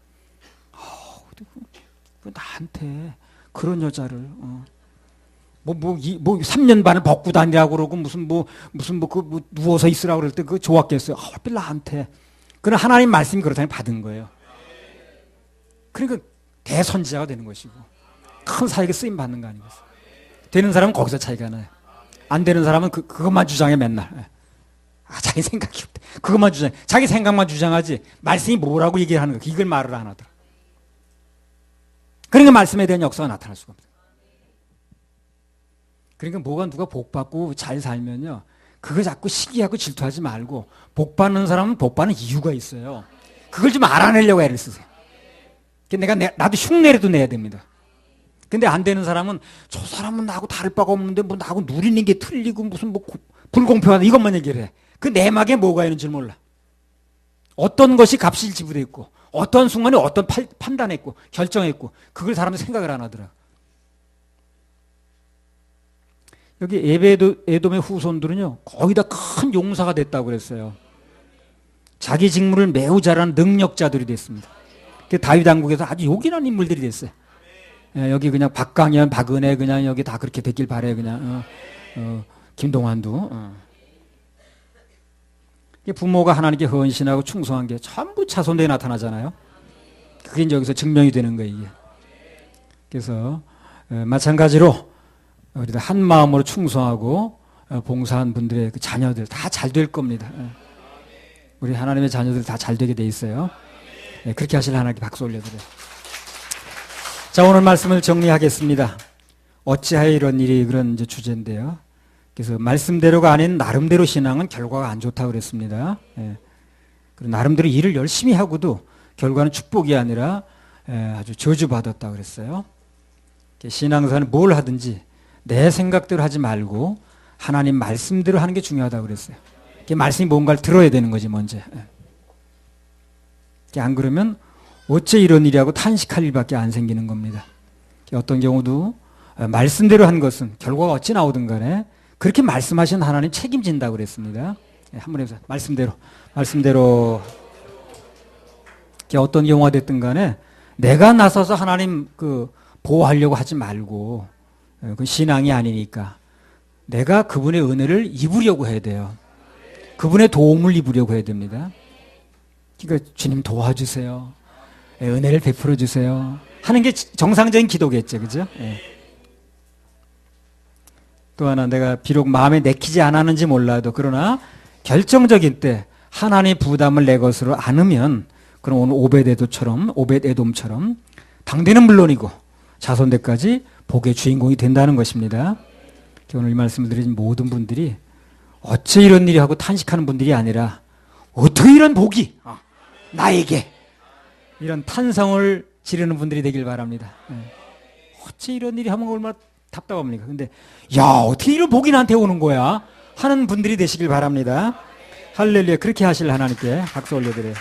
나한테 그런 여자를 3년 반을 벗고 다니라고 그러고 누워서 있으라고 그럴 때 그거 좋았겠어요. 하필 나한테. 그러나 하나님 말씀이 그렇다니 받은 거예요. 그러니까 대선지자가 되는 것이고 큰 사역에 쓰임 받는 거 아니겠어요? 되는 사람은 거기서 차이가 나요. 안 되는 사람은 그것만 주장해 맨날. 자기 생각이 없대. 그것만 주장해. 자기 생각만 주장하지 말씀이 뭐라고 얘기를 하는 거 이걸 말을 안 하더라. 그러니까 말씀에 대한 역사가 나타날 수가 없어요. 그러니까 누가 복 받고 잘 살면요, 그거 자꾸 시기하고 질투하지 말고 복 받는 사람은 복 받는 이유가 있어요. 그걸 좀 알아내려고 애를 쓰세요. 나도 흉내라도 내야 됩니다. 근데 안 되는 사람은 저 사람은 나하고 다를 바가 없는데 뭐 나하고 누리는 게 틀리고 무슨 불공평하다 이것만 얘기를 해. 그 내막에 뭐가 있는지 몰라. 어떤 것이 값이 지불했고 어떤 순간에 어떤 판단했고 결정했고 그걸 사람들이 생각을 안 하더라. 여기 에돔의 후손들은요 거의 다 큰 용사가 됐다고 그랬어요. 자기 직무를 매우 잘하는 능력자들이 됐습니다. 다윗 왕국에서 아주 요긴한 인물들이 됐어요. 여기 그냥 박강현, 박은혜 그냥 여기 다 그렇게 됐길 바래. 그냥 김동완도. 부모가 하나님께 헌신하고 충성한 게 전부 자손들에 나타나잖아요. 그게 이제 여기서 증명이 되는 거예요, 이게. 그래서 마찬가지로 우리도 한 마음으로 충성하고 봉사한 분들의 그 자녀들 다 잘 될 겁니다. 우리 하나님의 자녀들 다 잘 되게 돼 있어요. 그렇게 하실 하나님께 박수 올려드려요. 자, 오늘 말씀을 정리하겠습니다. 어찌하여 이런 일이 그런 이제 주제인데요. 그래서 말씀대로가 아닌 나름대로 신앙은 결과가 안 좋다고 그랬습니다. 그리고 나름대로 일을 열심히 하고도 결과는 축복이 아니라 아주 저주받았다고 그랬어요. 신앙생활은 뭘 하든지 내 생각대로 하지 말고 하나님 말씀대로 하는 게 중요하다고 그랬어요. 말씀이 뭔가를 들어야 되는 거지 먼저. 안 그러면 어째 이런 일이 하고 탄식할 일밖에 안 생기는 겁니다. 어떤 경우도 말씀대로 한 것은 결과가 어찌 나오든 간에 그렇게 말씀하신 하나님 책임진다고 그랬습니다. 한번 해보세요. 말씀대로 어떤 경우가 됐든 간에 내가 나서서 하나님 보호하려고 하지 말고 그 신앙이 아니니까 내가 그분의 은혜를 입으려고 해야 돼요. 그분의 도움을 입으려고 해야 됩니다. 그러니까 주님 도와주세요. 은혜를 베풀어 주세요. 하는 게 정상적인 기도겠죠. 그죠? 예. 또 하나 내가 비록 마음에 내키지 않았는지 몰라도 그러나 결정적인 때 하나님의 부담을 내 것으로 안으면 그럼 오늘 오벳에돔처럼 당대는 물론이고 자손대까지 복의 주인공이 된다는 것입니다. 오늘 이 말씀을 드린 모든 분들이 어째 이런 일이 하고 탄식하는 분들이 아니라 어떻게 이런 복이 나에게 이런 탄성을 지르는 분들이 되길 바랍니다. 어째 이런 일이 하면 얼마나 답답합니까? 근데 야 어떻게 이런 복이 나한테 오는 거야? 하는 분들이 되시길 바랍니다. 할렐루야. 그렇게 하실 하나님께 박수 올려드려요.